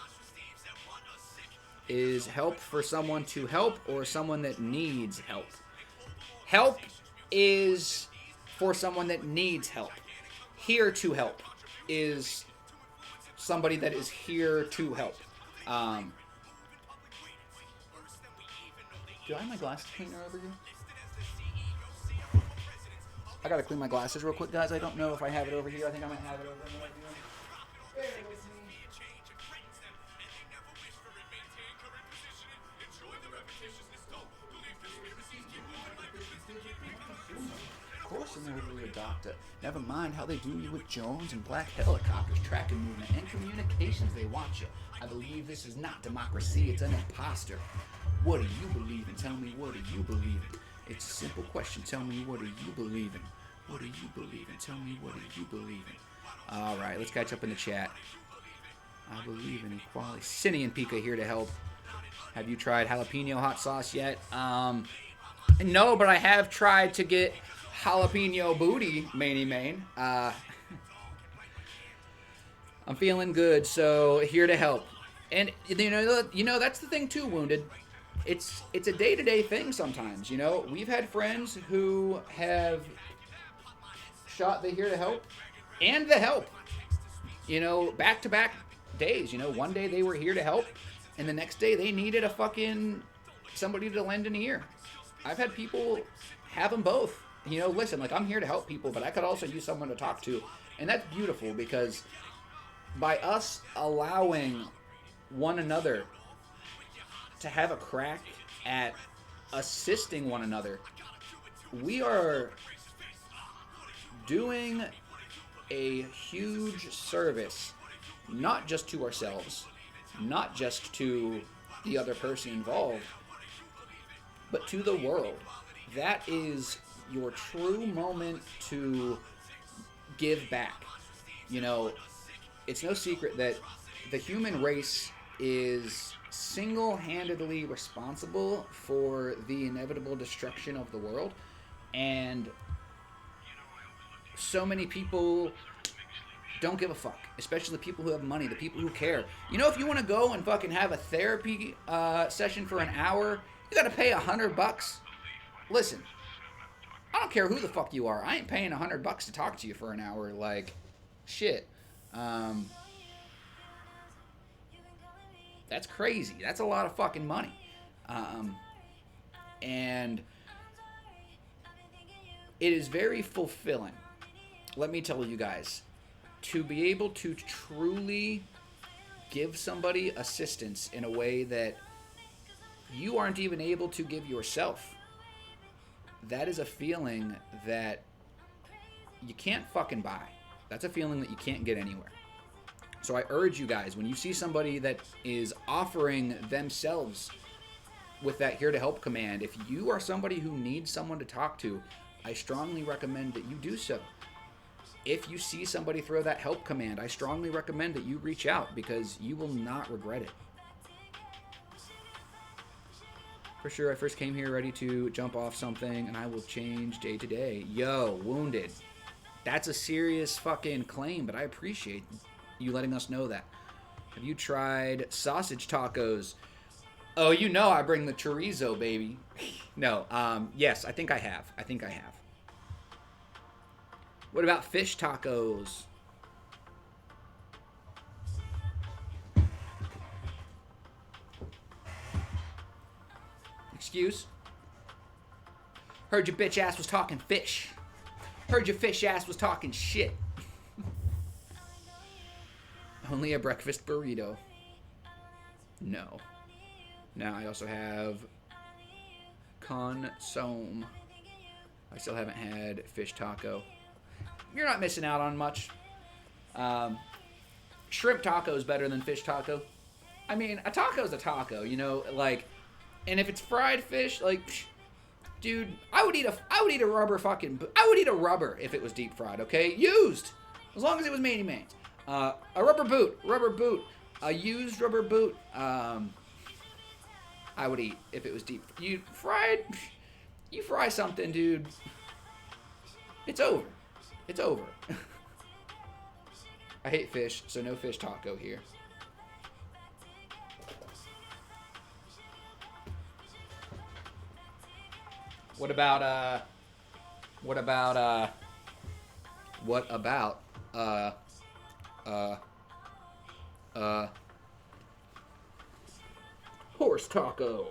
Is help for someone to help or someone that needs help? Help is for someone that needs help. Here to help is somebody that is here to help. Do I have my glasses cleaner over here? I gotta clean my glasses real quick, guys. I don't know if I have it over here. I think I might have it over here. Bear with me. Of course, and they're really a doctor. Never mind how they do you with Jones and black helicopters, tracking movement, and communications. They watch you. I believe this is not democracy. It's an imposter. What do you believe in? Tell me, what do you believe in? It's a simple question. Tell me, what do you believe in? What do you believe in? Tell me, what do you believe in? All right, let's catch up in the chat. I believe in equality. Cinny and Pika here to help. Have you tried jalapeno hot sauce yet? No, but I have tried to get jalapeno booty, Main. I'm feeling good, so here to help. And you know that's the thing too, Wounded. It's a day-to-day thing sometimes, you know. We've had friends who have shot the here to help and the help, you know, back-to-back days. You know, one day they were here to help, and the next day they needed a fucking somebody to lend an ear. I've had people have them both. You know, listen, like, I'm here to help people, but I could also use someone to talk to. And that's beautiful, because by us allowing one another to have a crack at assisting one another, we are doing a huge service, not just to ourselves, not just to the other person involved, but to the world. That is your true moment to give back. You know, it's no secret that the human race is single-handedly responsible for the inevitable destruction of the world, and so many people don't give a fuck, especially the people who have money, the people who care. You know, if you want to go and fucking have a therapy session for an hour, you gotta pay $100. Listen, I don't care who the fuck you are. I ain't paying $100 to talk to you for an hour. Like, shit. That's crazy. That's a lot of fucking money. And it is very fulfilling, let me tell you guys, to be able to truly give somebody assistance in a way that you aren't even able to give yourself. That is a feeling that you can't fucking buy. That's a feeling that you can't get anywhere. So I urge you guys, when you see somebody that is offering themselves with that here to help command, if you are somebody who needs someone to talk to, I strongly recommend that you do so. If you see somebody throw that help command, I strongly recommend that you reach out, because you will not regret it. For sure, I first came here ready to jump off something, and I will change day to day. Yo, Wounded. That's a serious fucking claim, but I appreciate you letting us know that. Have you tried sausage tacos? Oh, you know I bring the chorizo, baby. No, yes, I think I have. What about fish tacos? Excuse? Heard your bitch ass was talking fish. Heard your fish ass was talking shit. Only a breakfast burrito. No. Now I also have consomme. I still haven't had fish taco. You're not missing out on much. Shrimp taco is better than fish taco. I mean, a taco is a taco, you know, like, and if it's fried fish, like, psh, dude, I would eat a rubber if it was deep fried, okay? Used, as long as it was Manny Man's. A rubber boot, a used rubber boot, I would eat if it was deep. You fry something, dude, it's over. It's over. I hate fish, so no fish taco here. What about horse taco?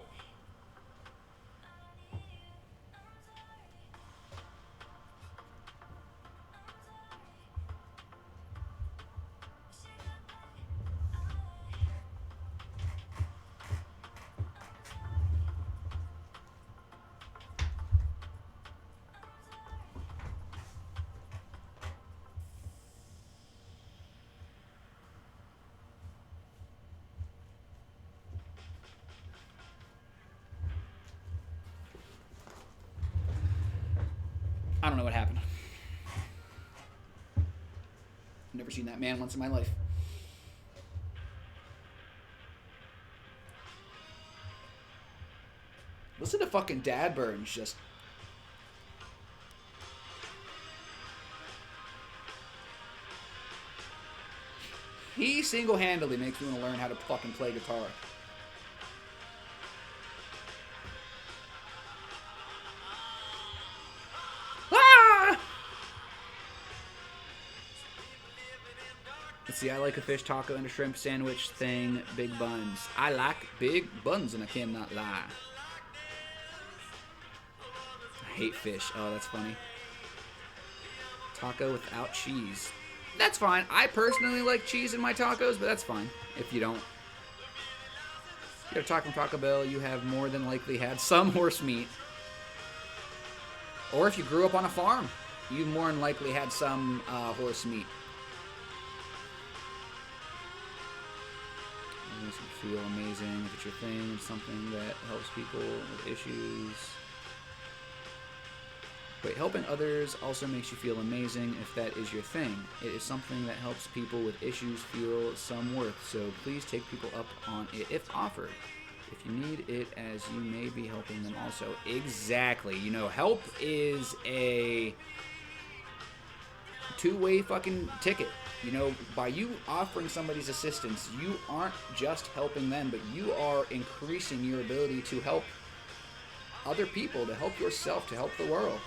I don't know what happened. Never seen that man once in my life. Listen to fucking Dad Burns just. He single-handedly makes me want to learn how to fucking play guitar. Let's see, I like a fish taco and a shrimp sandwich thing, big buns. I like big buns and I cannot lie. I hate fish. Oh, that's funny. Taco without cheese. That's fine. I personally like cheese in my tacos, but that's fine if you don't. If you have a taco from Taco Bell, you have more than likely had some horse meat. Or if you grew up on a farm, you more than likely had some horse meat. It makes you feel amazing if it's your thing. It's something that helps people with issues. Wait, helping others also makes you feel amazing if that is your thing. It is something that helps people with issues feel some worth, so please take people up on it if offered. If you need it, as you may be helping them also. Exactly. You know, help is a two-way fucking ticket. You know, by you offering somebody's assistance, you aren't just helping them, but you are increasing your ability to help other people, to help yourself, to help the world.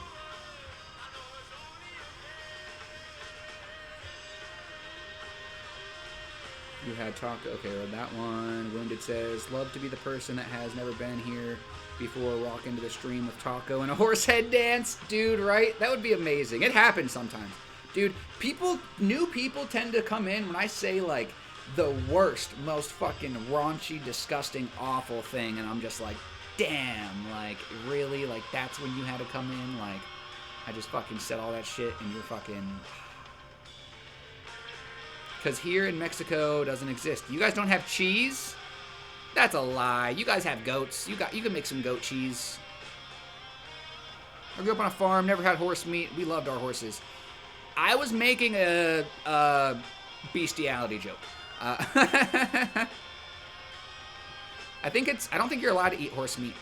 You had taco. Okay, read that one. Wounded says, love to be the person that has never been here before, walk into the stream with taco and a horse head dance. Dude, right? That would be amazing. It happens sometimes. Dude, new people tend to come in when I say, like, the worst, most fucking raunchy, disgusting, awful thing, and I'm just like, damn, like, really? Like, that's when you had to come in? Like, I just fucking said all that shit, and you're fucking... Because here in Mexico, it doesn't exist. You guys don't have cheese? That's a lie. You guys have goats. You can make some goat cheese. I grew up on a farm, never had horse meat. We loved our horses. I was making a bestiality joke. I don't think you're allowed to eat horse meat.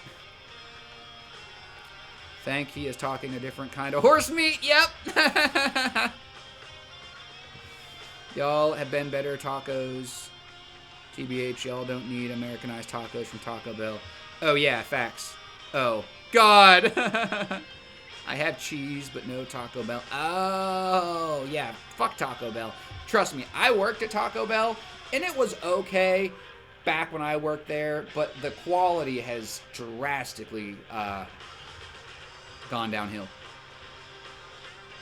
He is talking a different kind of horse meat. Yep. Y'all have been better tacos. TBH, y'all don't need Americanized tacos from Taco Bell. Oh, yeah, facts. Oh, God. I have cheese, but no Taco Bell. Oh, yeah, fuck Taco Bell. Trust me, I worked at Taco Bell, and it was okay back when I worked there, but the quality has drastically gone downhill.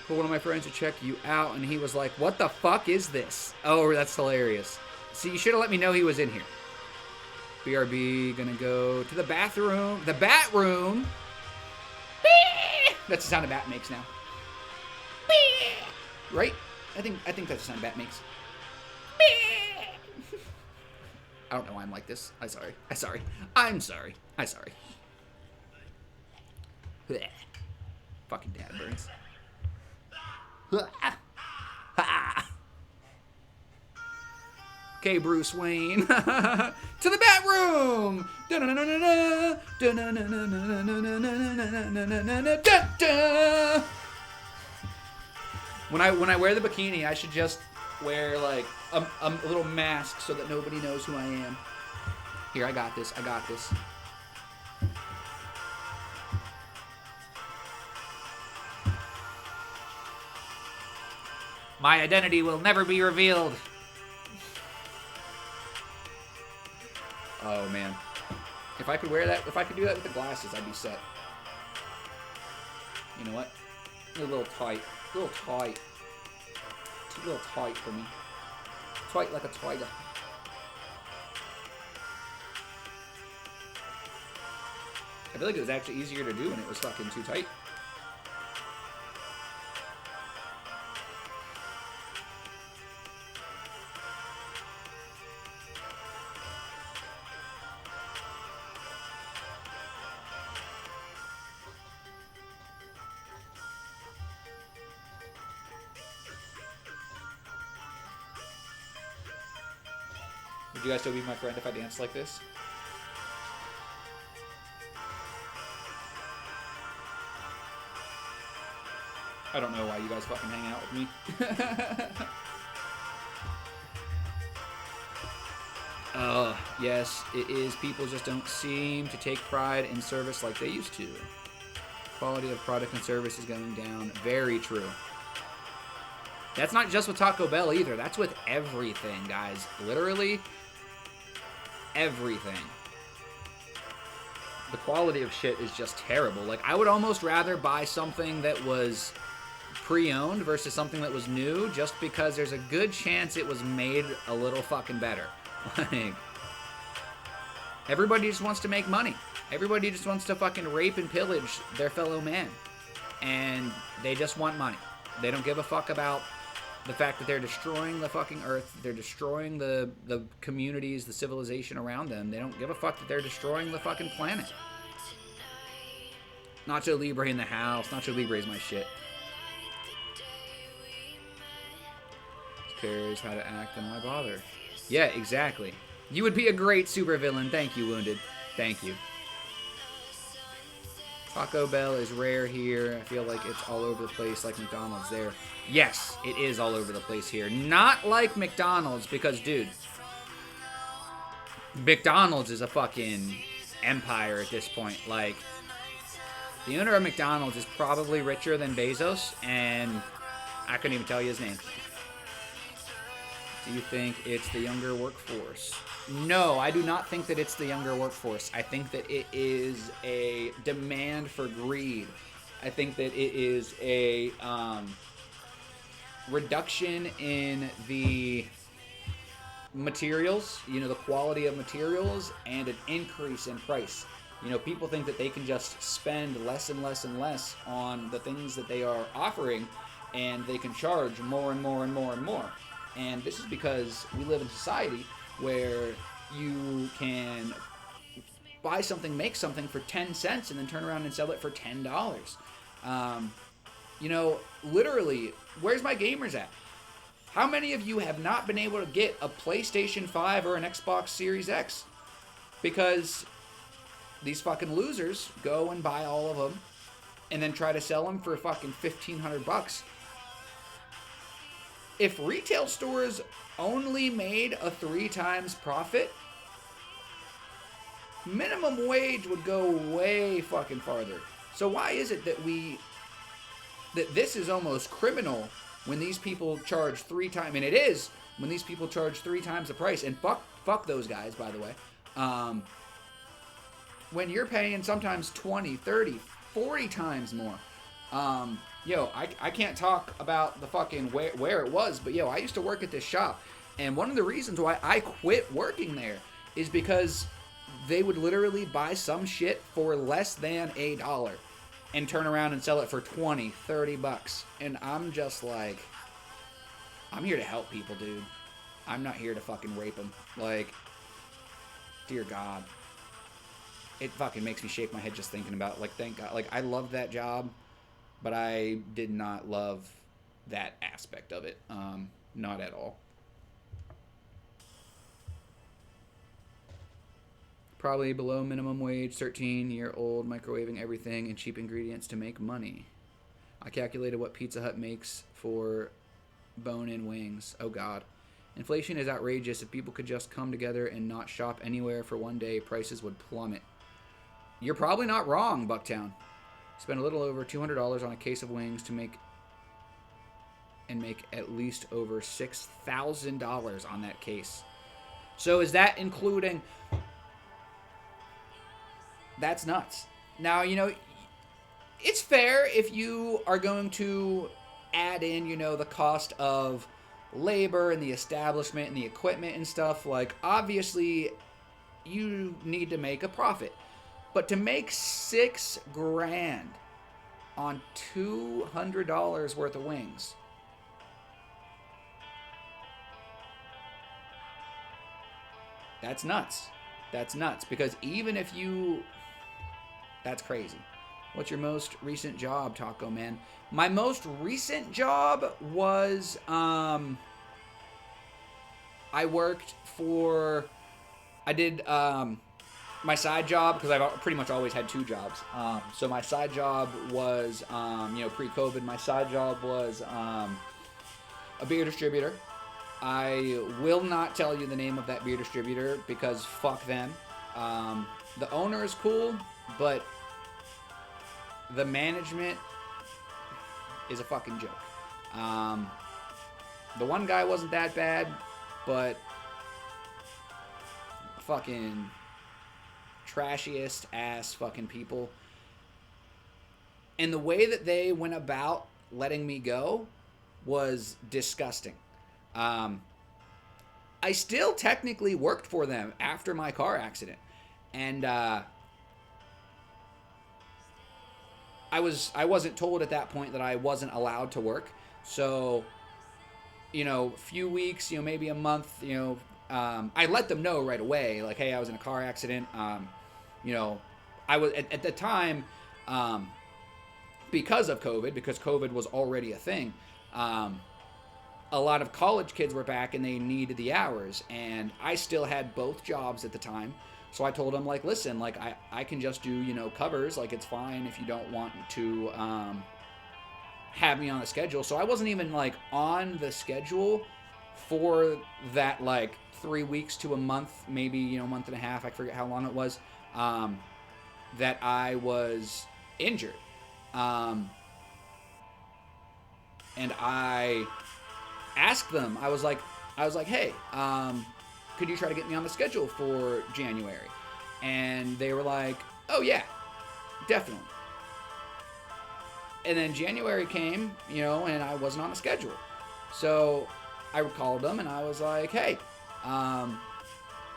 One of my friends to check you out, and he was like, what the fuck is this? Oh, that's hilarious. See, you should have let me know he was in here. BRB, gonna go to the bathroom. The bat room. That's the sound a bat makes now. Right? I think that's the sound a bat makes. I don't know why I'm like this. I'm sorry. Fucking Dad Burns. Okay, Bruce Wayne. To the bat room. When I wear the bikini, I should just wear like a little mask so that nobody knows who I am. Here, I got this. My identity will never be revealed. Oh, man. If I could wear that, if I could do that with the glasses, I'd be set. You know what? A little tight. A little tight. It's a little tight for me. Tight like a tiger. I feel like it was actually easier to do when it was fucking too tight. Would you guys still be my friend if I danced like this? I don't know why you guys fucking hang out with me. Yes, it is. People just don't seem to take pride in service like they used to. Quality of product and service is going down. Very true. That's not just with Taco Bell either. That's with everything, guys. Literally everything. The quality of shit is just terrible. Like, I would almost rather buy something that was pre-owned versus something that was new, just because there's a good chance it was made a little fucking better. Like, everybody just wants to make money. Everybody just wants to fucking rape and pillage their fellow man. And they just want money. They don't give a fuck about the fact that they're destroying the fucking earth. They're destroying the communities, the civilization around them. They don't give a fuck that they're destroying the fucking planet. Nacho Libre in the house. Nacho Libre is my shit. Cares how to act, and why bother? Yeah, exactly. You would be a great supervillain. Thank you, Wounded. Thank you. Taco Bell is rare here. I feel like it's all over the place like McDonald's there. Yes, it is all over the place here. Not like McDonald's, because, dude, McDonald's is a fucking empire at this point. Like, the owner of McDonald's is probably richer than Bezos, and I couldn't even tell you his name. Do you think it's the younger workforce? No, I do not think that it's the younger workforce. I think that it is a demand for greed. I think that it is a reduction in the materials, you know, the quality of materials, and an increase in price. You know, people think that they can just spend less and less and less on the things that they are offering, and they can charge more and more and more and more. And this is because we live in a society where you can buy something, make something for 10 cents, and then turn around and sell it for $10. You know, literally, where's my gamers at? How many of you have not been able to get a PlayStation 5 or an Xbox Series X? Because these fucking losers go and buy all of them and then try to sell them for fucking $1,500. If retail stores only made a 3 times profit, minimum wage would go way fucking farther. So why is it that this is almost criminal when these people charge 3 times, and it is when these people charge 3 times the price, and fuck those guys, by the way. When you're paying sometimes 20, 30, 40 times more. Yo, I can't talk about the fucking where it was, but yo, I used to work at this shop, and one of the reasons why I quit working there is because they would literally buy some shit for less than $1 and turn around and sell it for 20, 30 bucks. And I'm just like, I'm here to help people, dude. I'm not here to fucking rape them. Like, dear God. It fucking makes me shake my head just thinking about it. Like, thank God. Like, I loved that job, but I did not love that aspect of it. Not at all. Probably below minimum wage, 13-year-old, microwaving everything and cheap ingredients to make money. I calculated what Pizza Hut makes for bone-in wings. Oh, God. Inflation is outrageous. If people could just come together and not shop anywhere for one day, prices would plummet. You're probably not wrong, Bucktown. Spend a little over $200 on a case of wings to make and make at least over $6,000 on that case. So is that including... That's nuts. Now, you know, it's fair if you are going to add in, you know, the cost of labor and the establishment and the equipment and stuff. Like, obviously, you need to make a profit. But to make $6,000 on $200 worth of wings, that's nuts. That's nuts. Because even if you... That's crazy. What's your most recent job, Taco Man? My most recent job was... I worked for... I did... my side job, because I've pretty much always had two jobs. So my side job was, you know, pre-COVID, my side job was a beer distributor. I will not tell you the name of that beer distributor because fuck them. The owner is cool, but the management is a fucking joke. The one guy wasn't that bad, but fucking trashiest ass fucking people. And the way that they went about letting me go was disgusting. I still technically worked for them after my car accident. And I wasn't told at that point that I wasn't allowed to work. So, you know, a few weeks, you know, maybe a month, you know, I let them know right away, like, hey, I was in a car accident. You know, I was at the time, because of COVID, because COVID was already a thing. A lot of college kids were back and they needed the hours, and I still had both jobs at the time. So I told them, like, listen, like, I can just do, you know, covers. Like, it's fine if you don't want to have me on the schedule. So I wasn't even, like, on the schedule for that, like, 3 weeks to a month, maybe, you know, month and a half. I forget how long it was, that I was injured. And I asked them, I was like, hey, could you try to get me on the schedule for January? And they were like, oh yeah, definitely. And then January came, you know, and I wasn't on the schedule. So I called them and I was like, hey, I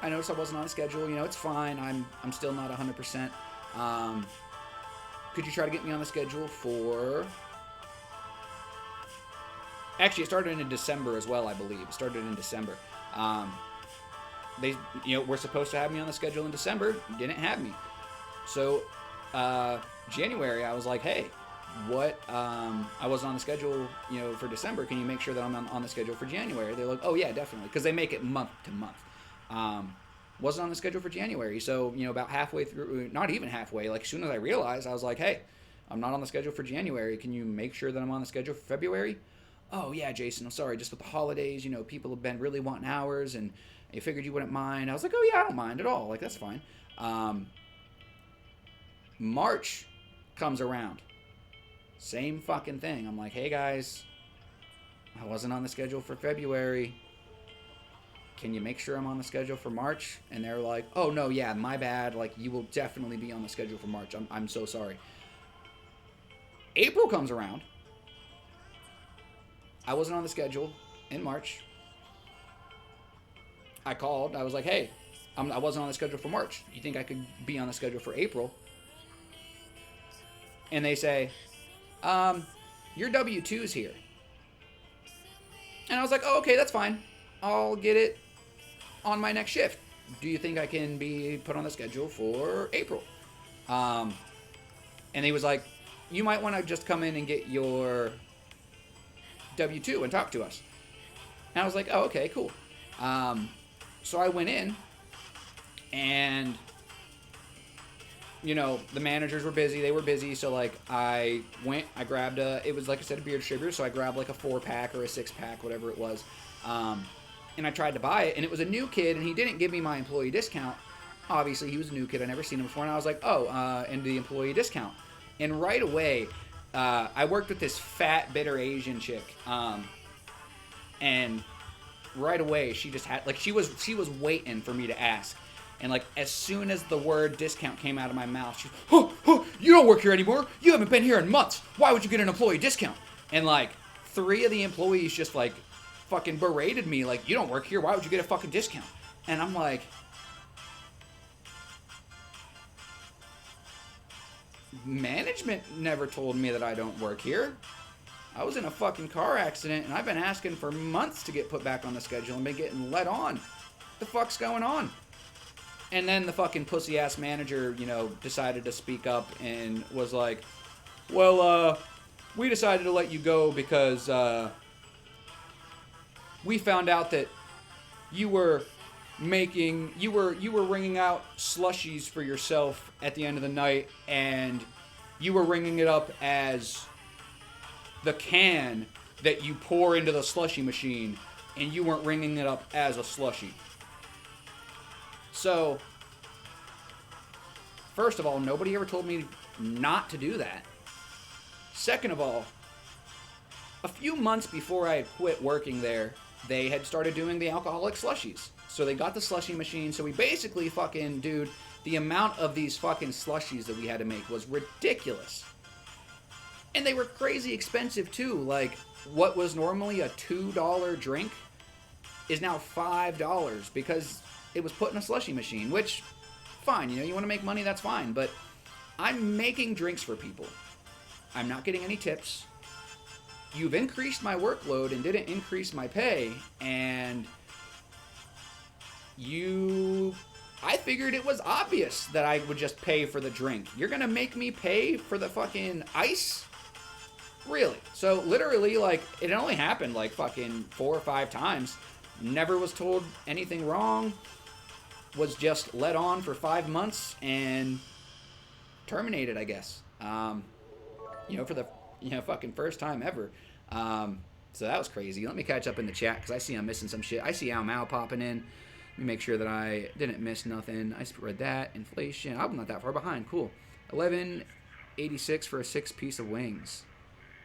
noticed I wasn't on the schedule. You know, it's fine. I'm still not 100%. Could you try to get me on the schedule for... Actually, it started in December as well, I believe. It started in December. They, you know, were supposed to have me on the schedule in December. Didn't have me. So, January, I was like, hey, what? I wasn't on the schedule, you know, for December. Can you make sure that I'm on the schedule for January? They're like, oh yeah, definitely, because they make it month to month. Wasn't on the schedule for January. So, you know, about halfway through, not even halfway, like as soon as I realized, I was like, hey, I'm not on the schedule for January. Can you make sure that I'm on the schedule for February? Oh yeah, Jason, I'm sorry, just with the holidays, you know, people have been really wanting hours, and I figured you wouldn't mind. I was like, oh yeah, I don't mind at all. Like, that's fine. March comes around. Same fucking thing. I'm like, hey guys, I wasn't on the schedule for February. Can you make sure I'm on the schedule for March? And they're like, oh no, yeah, my bad. Like, you will definitely be on the schedule for March. I'm so sorry. April comes around. I wasn't on the schedule in March. I called. I was like, hey, I wasn't on the schedule for March. You think I could be on the schedule for April? And they say, your W-2's here. And I was like, oh, okay, that's fine. I'll get it on my next shift. Do you think I can be put on the schedule for April? And he was like, you might want to just come in and get your W-2 and talk to us. And I was like, oh, okay, cool. So I went in, and, you know, the managers were busy. They were busy. So, like, I went, I grabbed it was, like I said, a beer distributor. So I grabbed, like, a 4-pack or a 6-pack, whatever it was. And I tried to buy it, and it was a new kid, and he didn't give me my employee discount. Obviously, he was a new kid. I'd never seen him before. And I was like, oh, and the employee discount. And right away, I worked with this fat, bitter Asian chick. And right away, she just had, like, she was waiting for me to ask. And, like, as soon as the word discount came out of my mouth, she, you don't work here anymore. You haven't been here in months. Why would you get an employee discount? And, like, 3 of the employees just, like, fucking berated me, like, you don't work here. Why would you get a fucking discount? And I'm like, management never told me that I don't work here. I was in a fucking car accident, and I've been asking for months to get put back on the schedule and been getting let on. What the fuck's going on? And then the fucking pussy-ass manager, you know, decided to speak up and was like, well, we decided to let you go because, we found out that you were ringing out slushies for yourself at the end of the night, and you were ringing it up as the can that you pour into the slushy machine, and you weren't ringing it up as a slushy. So, first of all, nobody ever told me not to do that. Second of all, a few months before I had quit working there, they had started doing the alcoholic slushies. So they got the slushy machine. So we basically fucking, dude, the amount of these fucking slushies that we had to make was ridiculous. And they were crazy expensive too. Like, what was normally a $2 drink is now $5 because it was put in a slushy machine, which, fine, you know, you want to make money, that's fine. But I'm making drinks for people. I'm not getting any tips. You've increased my workload and didn't increase my pay, and I figured it was obvious that I would just pay for the drink. You're gonna make me pay for the fucking ice? Really? So literally, like, it only happened like fucking 4 or 5 times. Never was told anything wrong. Was just let on for 5 months and terminated, I guess. You know, for the fucking first time ever. So that was crazy. Let me catch up in the chat because I see I'm missing some shit. I see Al Mao popping in. Let me make sure that I didn't miss nothing. I read that. Inflation. I'm not that far behind. Cool. $11.86 for a 6-piece of wings.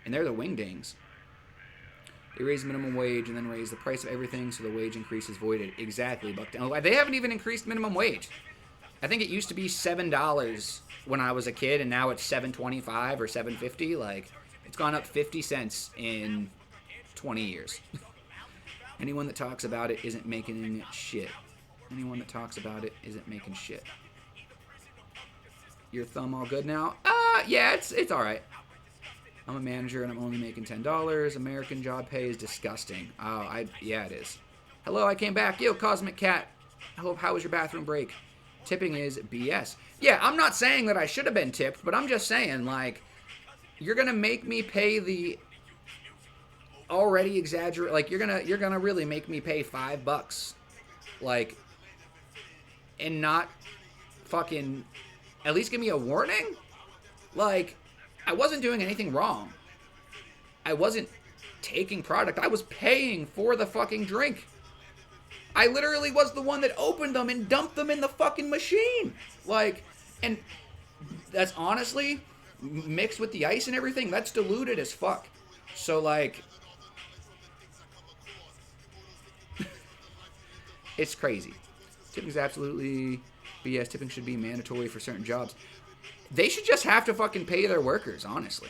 And they're the wing dings. They raise minimum wage and then raise the price of everything so the wage increase is voided. Exactly. They haven't even increased minimum wage. I think it used to be $7 when I was a kid, and now it's $7.25 or $7.50. Like, it's gone up 50 cents in 20 years. Anyone that talks about it isn't making shit. Anyone that talks about it isn't making shit. Your thumb all good now? Yeah, it's all right. I'm a manager and I'm only making $10. American job pay is disgusting. Yeah, it is. Hello, I came back. Yo, Cosmic Cat. How was your bathroom break? Tipping is BS. Yeah, I'm not saying that I should have been tipped, but I'm just saying, like, you're gonna make me pay the already exaggerate. Like, you're gonna really make me pay $5, like, and not fucking at least give me a warning. Like, I wasn't doing anything wrong. I wasn't taking product. I was paying for the fucking drink. I literally was the one that opened them and dumped them in the fucking machine. Like, and that's honestly, mixed with the ice and everything, that's diluted as fuck. So, like, it's crazy. Tipping is absolutely BS. Tipping should be mandatory for certain jobs. They should just have to fucking pay their workers, honestly.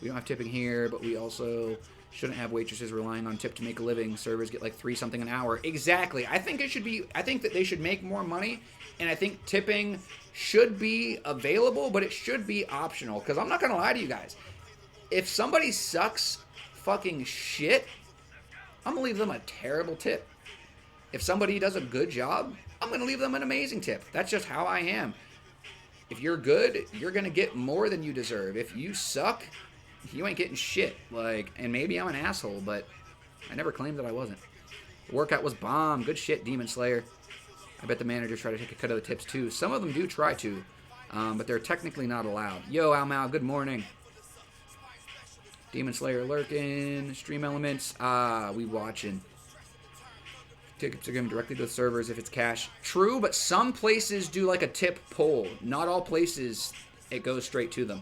We don't have tipping here, but we also shouldn't have waitresses relying on tip to make a living. Servers get like $3 something an hour. Exactly. I think that they should make more money, and I think tipping should be available, but it should be optional. Because I'm not gonna lie to you guys. If somebody sucks fucking shit, I'm gonna leave them a terrible tip. If somebody does a good job, I'm gonna leave them an amazing tip. That's just how I am. If you're good, you're gonna get more than you deserve. If you suck, you ain't getting shit. Like, and maybe I'm an asshole, but I never claimed that I wasn't. The workout was bomb. Good shit, Demon Slayer. I bet the managers try to take a cut of the tips too. Some of them do try to, but they're technically not allowed. Yo, Al Mao, good morning. Demon Slayer lurking. Stream Elements. We watching. Tickets are given directly to the servers if it's cash. True, but some places do like a tip poll. Not all places, it goes straight to them.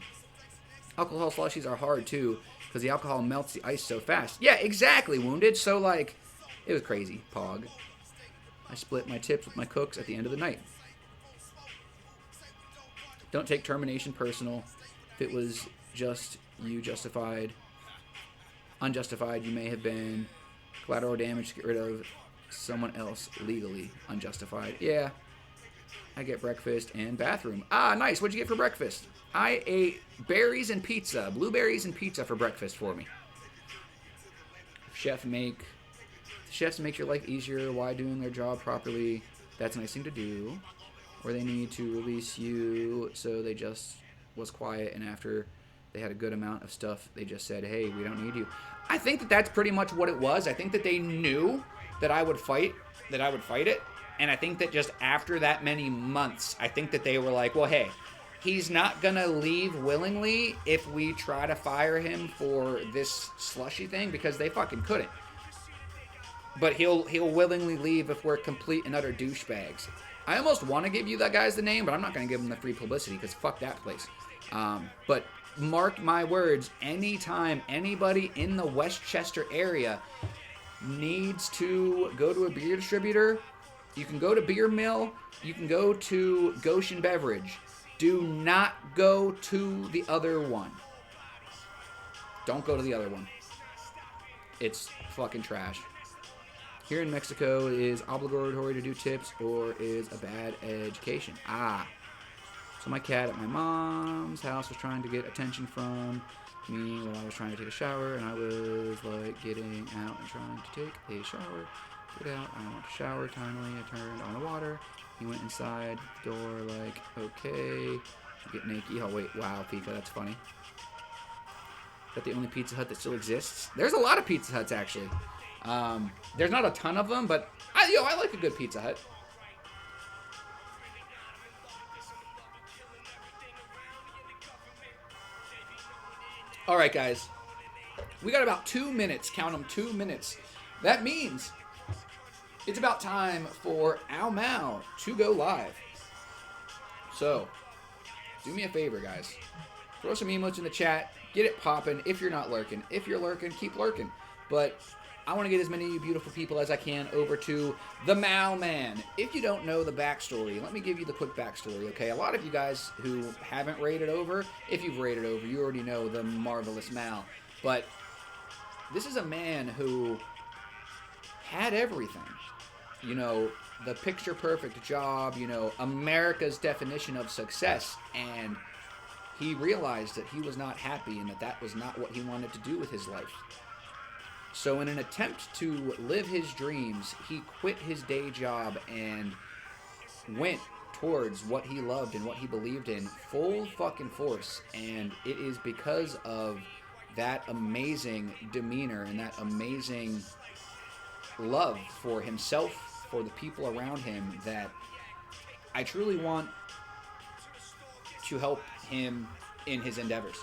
Alcohol slushies are hard, too, because the alcohol melts the ice so fast. Yeah, exactly, Wounded. So, like, it was crazy, Pog. I split my tips with my cooks at the end of the night. Don't take termination personal. If it was just you unjustified, you may have been collateral damage to get rid of someone else legally unjustified. Yeah. I get breakfast and bathroom. Ah, nice. What'd you get for breakfast? I ate berries and pizza. Blueberries and pizza for breakfast for me. Chefs make your life easier while doing their job properly. That's a nice thing to do. Or they need to release you, so they just was quiet, and after they had a good amount of stuff, they just said, hey, we don't need you. I think that that's pretty much what it was. I think that they knew that I would fight it. And I think that just after that many months, I think that they were like, well, hey, he's not going to leave willingly if we try to fire him for this slushy thing, because they fucking couldn't. But he'll willingly leave if we're complete and utter douchebags. I almost want to give you that guy's the name, but I'm not going to give him the free publicity, because fuck that place. But mark my words, anytime anybody in the Westchester area needs to go to a beer distributor, you can go to Beer Mill, you can go to Goshen Beverage. Do not go to the other one. Don't go to the other one. It's fucking trash. Here in Mexico, is obligatory to do tips or is a bad education? So my cat at my mom's house was trying to get attention from me while I was trying to take a shower, and I was like getting out and trying to take a shower. Get out, I want to shower. Timely, I turned on the water. He went inside the door like, okay. Get naked. Oh, wait, wow, Pika, that's funny. Is that the only Pizza Hut that still exists? There's a lot of Pizza Huts, actually. There's not a ton of them, but I like a good Pizza Hut. All right, guys. We got about 2 minutes. Count them, 2 minutes. That means it's about time for Ow Mau to go live. So, do me a favor, guys. Throw some emotes in the chat. Get it popping if you're not lurking. If you're lurking, keep lurking. But I want to get as many of you beautiful people as I can over to the Mau Man. If you don't know the backstory, let me give you the quick backstory, okay? A lot of you guys who haven't raided over, if you've raided over, you already know the marvelous Mal. But this is a man who had everything. You know, the picture-perfect job, you know, America's definition of success. And he realized that he was not happy and that that was not what he wanted to do with his life. So in an attempt to live his dreams, he quit his day job and went towards what he loved and what he believed in full fucking force. And it is because of that amazing demeanor and that amazing love for himself, for the people around him, that I truly want to help him in his endeavors.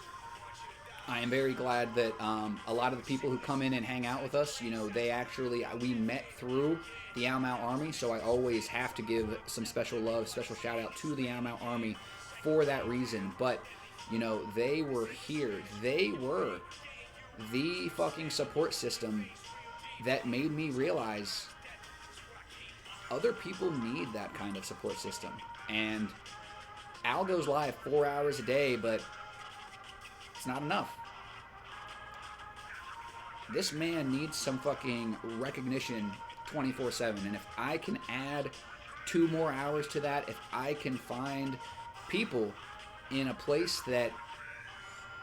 I am very glad that a lot of the people who come in and hang out with us, you know, we met through the Ow Mau Army, so I always have to give some special love, special shout out to the Ow Mau Army for that reason. But, you know, they were here. They were the fucking support system that made me realize other people need that kind of support system. And Al goes live 4 hours a day, but it's not enough. This man needs some fucking recognition 24/7. And if I can add 2 more hours to that, if I can find people in a place that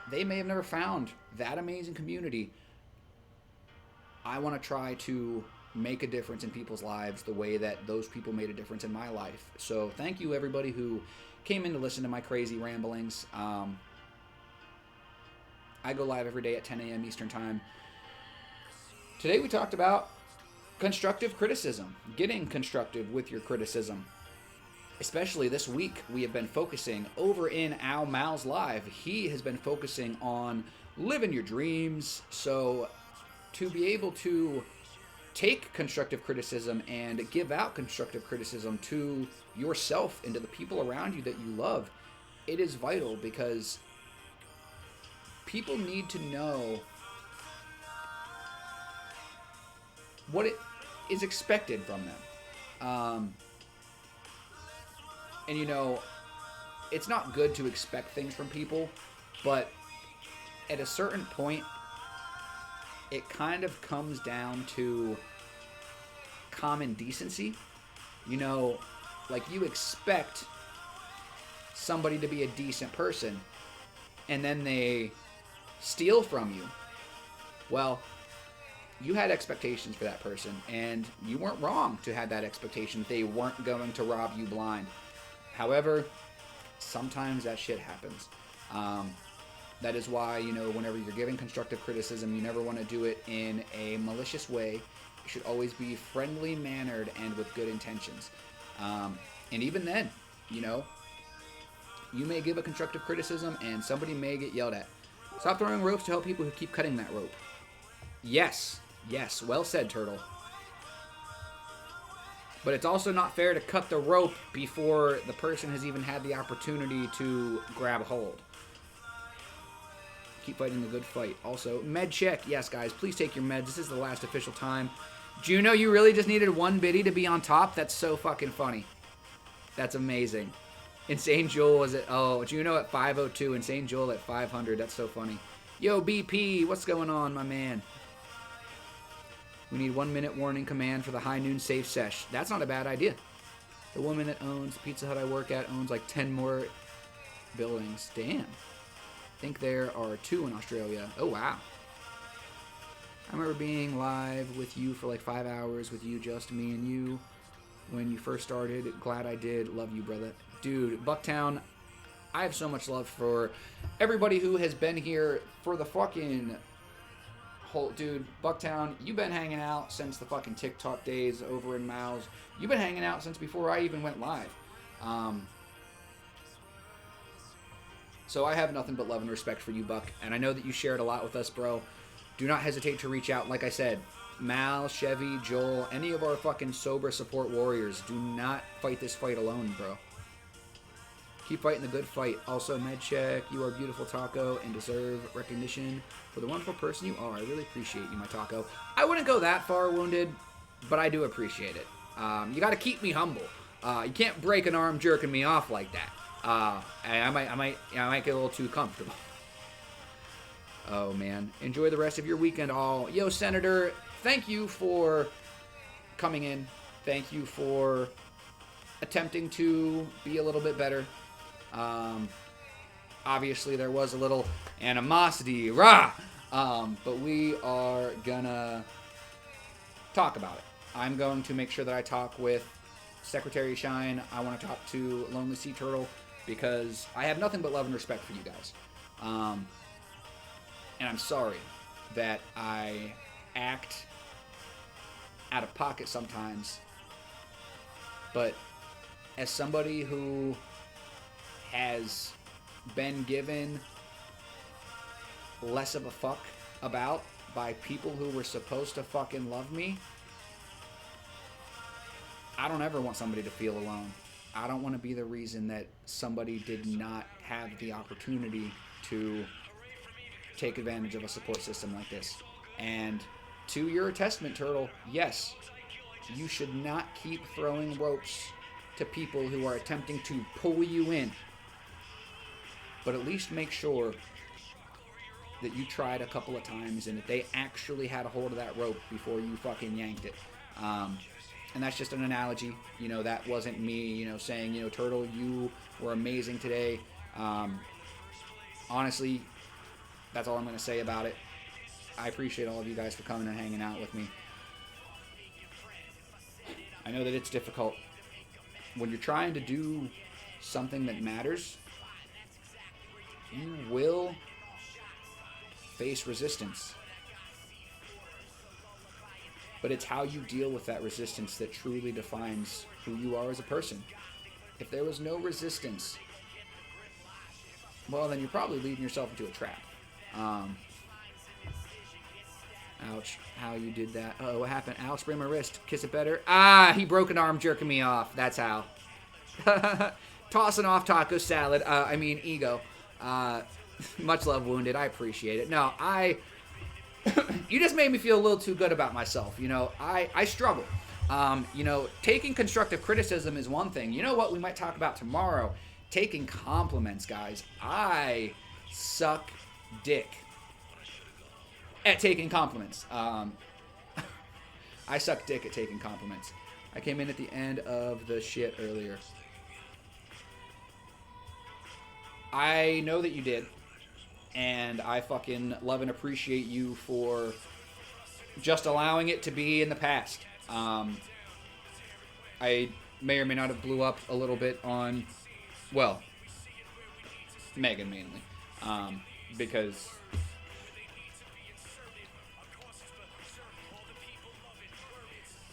they may have never found that amazing community, I want to try to make a difference in people's lives the way that those people made a difference in my life. So thank you, everybody who came in to listen to my crazy ramblings. I go live every day at 10 a.m. Eastern Time. Today we talked about constructive criticism, getting constructive with your criticism. Especially this week, we have been focusing over in Ow Mau's live. He has been focusing on living your dreams. So to be able to take constructive criticism and give out constructive criticism to yourself and to the people around you that you love, it is vital, because people need to know what it is expected from them. And, you know, it's not good to expect things from people, but at a certain point, it kind of comes down to common decency. You know, like, you expect somebody to be a decent person, and then they steal from you. Well, you had expectations for that person, and you weren't wrong to have that expectation. They weren't going to rob you blind. However, sometimes that shit happens. That is why, you know, whenever you're giving constructive criticism, you never want to do it in a malicious way. It should always be friendly mannered and with good intentions. And even then, you know, you may give a constructive criticism and somebody may get yelled at. Stop throwing ropes to help people who keep cutting that rope. Yes, well said, Turtle. But it's also not fair to cut the rope before the person has even had the opportunity to grab hold. Keep fighting the good fight. Also, med check. Yes, guys, please take your meds. This is the last official time. Juno, you really just needed one biddy to be on top? That's so fucking funny. That's amazing. Insane Joel was at... Oh, Juno at 502. Insane Joel at 500. That's so funny. Yo, BP, what's going on, my man? We need 1 minute warning command for the high noon safe sesh. That's not a bad idea. The woman that owns the Pizza Hut I work at owns like 10 more buildings. Damn. I think there are 2 in Australia. Oh, wow. I remember being live with you for like 5 hours with you, just me and you, when you first started. Glad I did. Love you, brother. Dude, Bucktown, I have so much love for everybody who has been here for the fucking whole... Dude, Bucktown, you've been hanging out since the fucking TikTok days over in Miles. You've been hanging out since before I even went live. So I have nothing but love and respect for you, Buck. And I know that you shared a lot with us, bro. Do not hesitate to reach out. Like I said, Mal, Chevy, Joel, any of our fucking sober support warriors, do not fight this fight alone, bro. Keep fighting the good fight. Also, MedCheck, you are beautiful, Taco, and deserve recognition for the wonderful person you are. I really appreciate you, my Taco. I wouldn't go that far, Wounded, but I do appreciate it. You got to keep me humble. You can't break an arm jerking me off like that. I might get a little too comfortable. Oh, man. Enjoy the rest of your weekend, all. Yo, Senator, thank you for coming in. Thank you for attempting to be a little bit better. Obviously, there was a little animosity, rah! But we are gonna talk about it. I'm going to make sure that I talk with Secretary Shine. I want to talk to Lonely Sea Turtle because I have nothing but love and respect for you guys. And I'm sorry that I act out of pocket sometimes. But as somebody who has been given less of a fuck about by people who were supposed to fucking love me, I don't ever want somebody to feel alone. I don't want to be the reason that somebody did not have the opportunity to take advantage of a support system like this. And to your testament, Turtle, yes, you should not keep throwing ropes to people who are attempting to pull you in. But at least make sure that you tried a couple of times and that they actually had a hold of that rope before you fucking yanked it. And that's just an analogy. You know, that wasn't me, you know, saying, you know, Turtle, you were amazing today. Honestly, that's all I'm going to say about it. I appreciate all of you guys for coming and hanging out with me. I know that it's difficult. When you're trying to do something that matters, you will face resistance. But it's how you deal with that resistance that truly defines who you are as a person. If there was no resistance, well, then you're probably leading yourself into a trap. Ouch, how you did that. Oh, what happened? Ow, sprained my wrist. Kiss it better. Ah, he broke an arm jerking me off. That's how. Tossing off taco salad. Ego. Much love, Wounded. I appreciate it. No, you just made me feel a little too good about myself. You know, I struggle. You know, taking constructive criticism is one thing. You know what we might talk about tomorrow? Taking compliments, guys. I suck dick at taking compliments. I suck dick at taking compliments. I came in at the end of the shit earlier. I know that you did. And I fucking love and appreciate you for just allowing it to be in the past. I may or may not have blew up a little bit on, well, Megan mainly. Because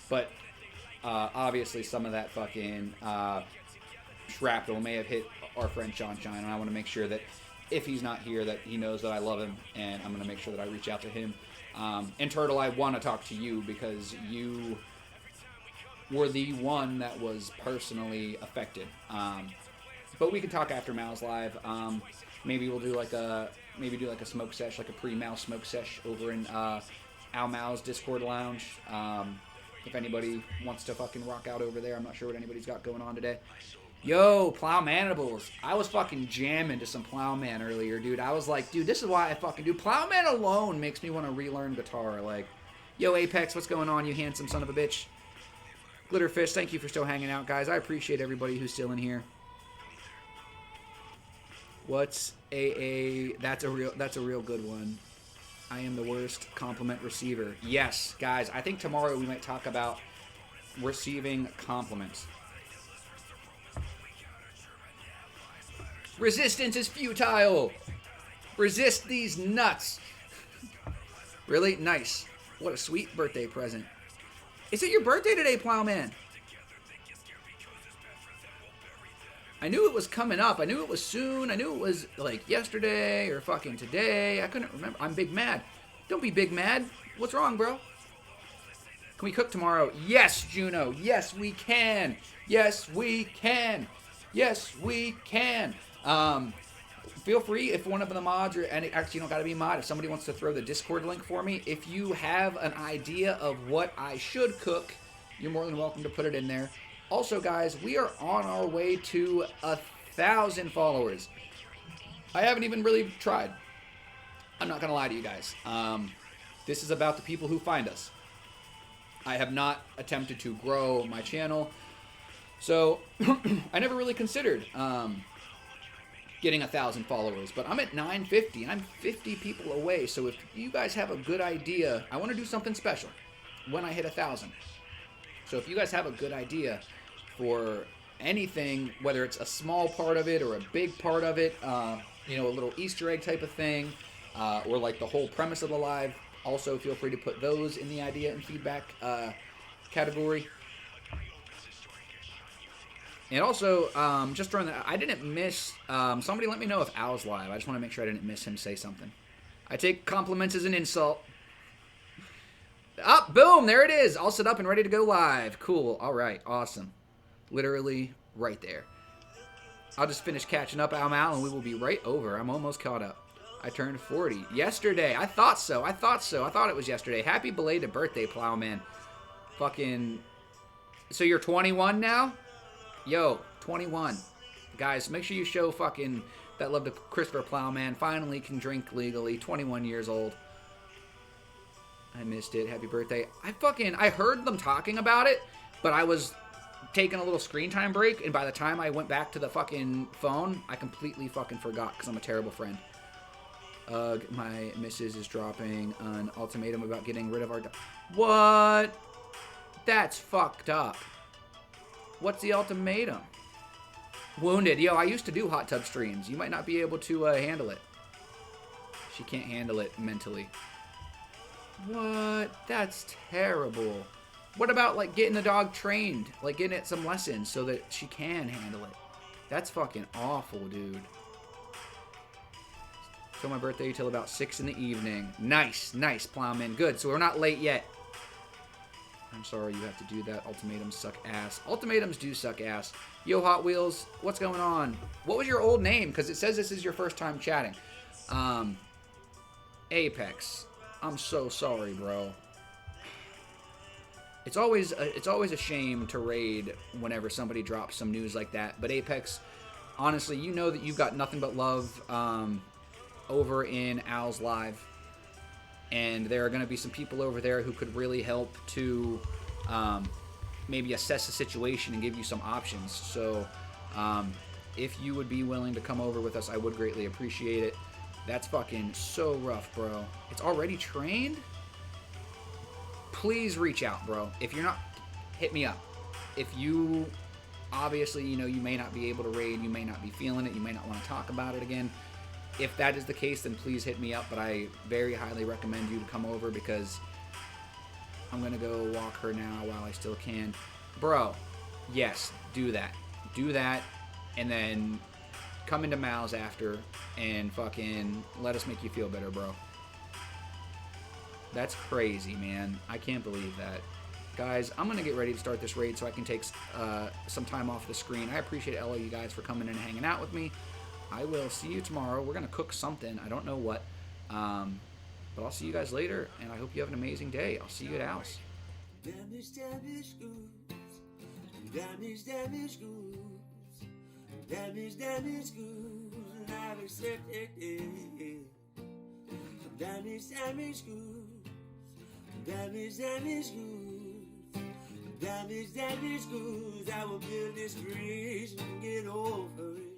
but obviously some of that fucking shrapnel may have hit our friend Sean Shine, and I want to make sure that if he's not here, that he knows that I love him, and I'm going to make sure that I reach out to him. And Turtle, I want to talk to you because you were the one that was personally affected. But we can talk after Mal's live. Maybe we'll do like a smoke sesh, like a pre-Mal smoke sesh over in Al Mal's Discord lounge. If anybody wants to fucking rock out over there, I'm not sure what anybody's got going on today. Yo, Plowmanables. I was fucking jamming to some Plowman earlier, dude. I was like, dude, this is why I fucking do. Plowman alone makes me want to relearn guitar. Like, yo, Apex, what's going on, you handsome son of a bitch? Glitterfish, thank you for still hanging out, guys. I appreciate everybody who's still in here. What's AA? That's a real good one. I am the worst compliment receiver. Yes, guys, I think tomorrow we might talk about receiving compliments. Resistance is futile. Resist these nuts. Really? Nice. What a sweet birthday present. Is it your birthday today, Plowman? I knew it was coming up. I knew it was soon. I knew it was like yesterday or fucking today. I couldn't remember. I'm big mad. Don't be big mad. What's wrong, bro? Can we cook tomorrow? Yes, Juno. Yes, we can. Yes, we can. Yes, we can. Feel free if one of the mods, or and actually you don't got to be a mod, if somebody wants to throw the Discord link for me, if you have an idea of what I should cook, you're more than welcome to put it in there. Also, guys, we are on our way to 1,000 followers. I haven't even really tried. I'm not going to lie to you guys. This is about the people who find us. I have not attempted to grow my channel, so I never really considered getting 1,000 followers, but I'm at 950, and I'm 50 people away, so if you guys have a good idea, I want to do something special when I hit 1,000. So if you guys have a good idea for anything, whether it's a small part of it or a big part of it, you know, a little Easter egg type of thing, or like the whole premise of the live, also feel free to put those in the idea and feedback category. And also, just during the, I didn't miss, somebody let me know if Al's live. I just want to make sure I didn't miss him say something. I take compliments as an insult. Up, boom, there it is. All set up and ready to go live. Cool, all right, awesome. Literally right there. I'll just finish catching up, Al Mal, and we will be right over. I'm almost caught up. I turned 40 yesterday. I thought so. I thought it was yesterday. Happy belated birthday, Plowman. Fucking, so you're 21 now? Yo, 21. Guys, make sure you show fucking that love to Christopher Plowman. Finally can drink legally. 21 years old. I missed it. Happy birthday. I heard them talking about it, but I was taking a little screen time break, and by the time I went back to the fucking phone, I completely fucking forgot because I'm a terrible friend. My missus is dropping an ultimatum about getting rid of our... What? That's fucked up. What's the ultimatum? Wounded. Yo, I used to do hot tub streams. You might not be able to handle it. She can't handle it mentally. What? That's terrible. What about, like, getting the dog trained? Like, getting it some lessons so that she can handle it. That's fucking awful, dude. Till my birthday till about 6 in the evening. Nice, nice, Plowman. Good, so we're not late yet. I'm sorry you have to do that. Ultimatums suck ass. Ultimatums do suck ass. Yo, Hot Wheels, what's going on? What was your old name? Because it says this is your first time chatting. Apex, I'm so sorry, bro. It's always a shame to raid whenever somebody drops some news like that. But Apex, honestly, you know that you've got nothing but love over in Al's Live. And there are going to be some people over there who could really help to maybe assess the situation and give you some options. So if you would be willing to come over with us, I would greatly appreciate it. That's fucking so rough, bro. It's already trained? Please reach out, bro. If you're not, hit me up. If you, obviously, you know, you may not be able to raid, you may not be feeling it, you may not want to talk about it again. If that is the case, then please hit me up, but I very highly recommend you to come over because I'm going to go walk her now while I still can. Bro, yes, do that. Do that, and then come into Mal's after and fucking let us make you feel better, bro. That's crazy, man. I can't believe that. Guys, I'm going to get ready to start this raid so I can take some time off the screen. I appreciate all of you guys for coming in and hanging out with me. I will see you tomorrow. We're going to cook something. I don't know what. But I'll see you guys later, and I hope you have an amazing day. I'll see you at Al's. Damage, damage goods. Damage, damage goods. Damage, damage goods. I've accepted it. Damage, damage goods. Damage, damage goods. Damage, damage goods. I will build this bridge and get over it.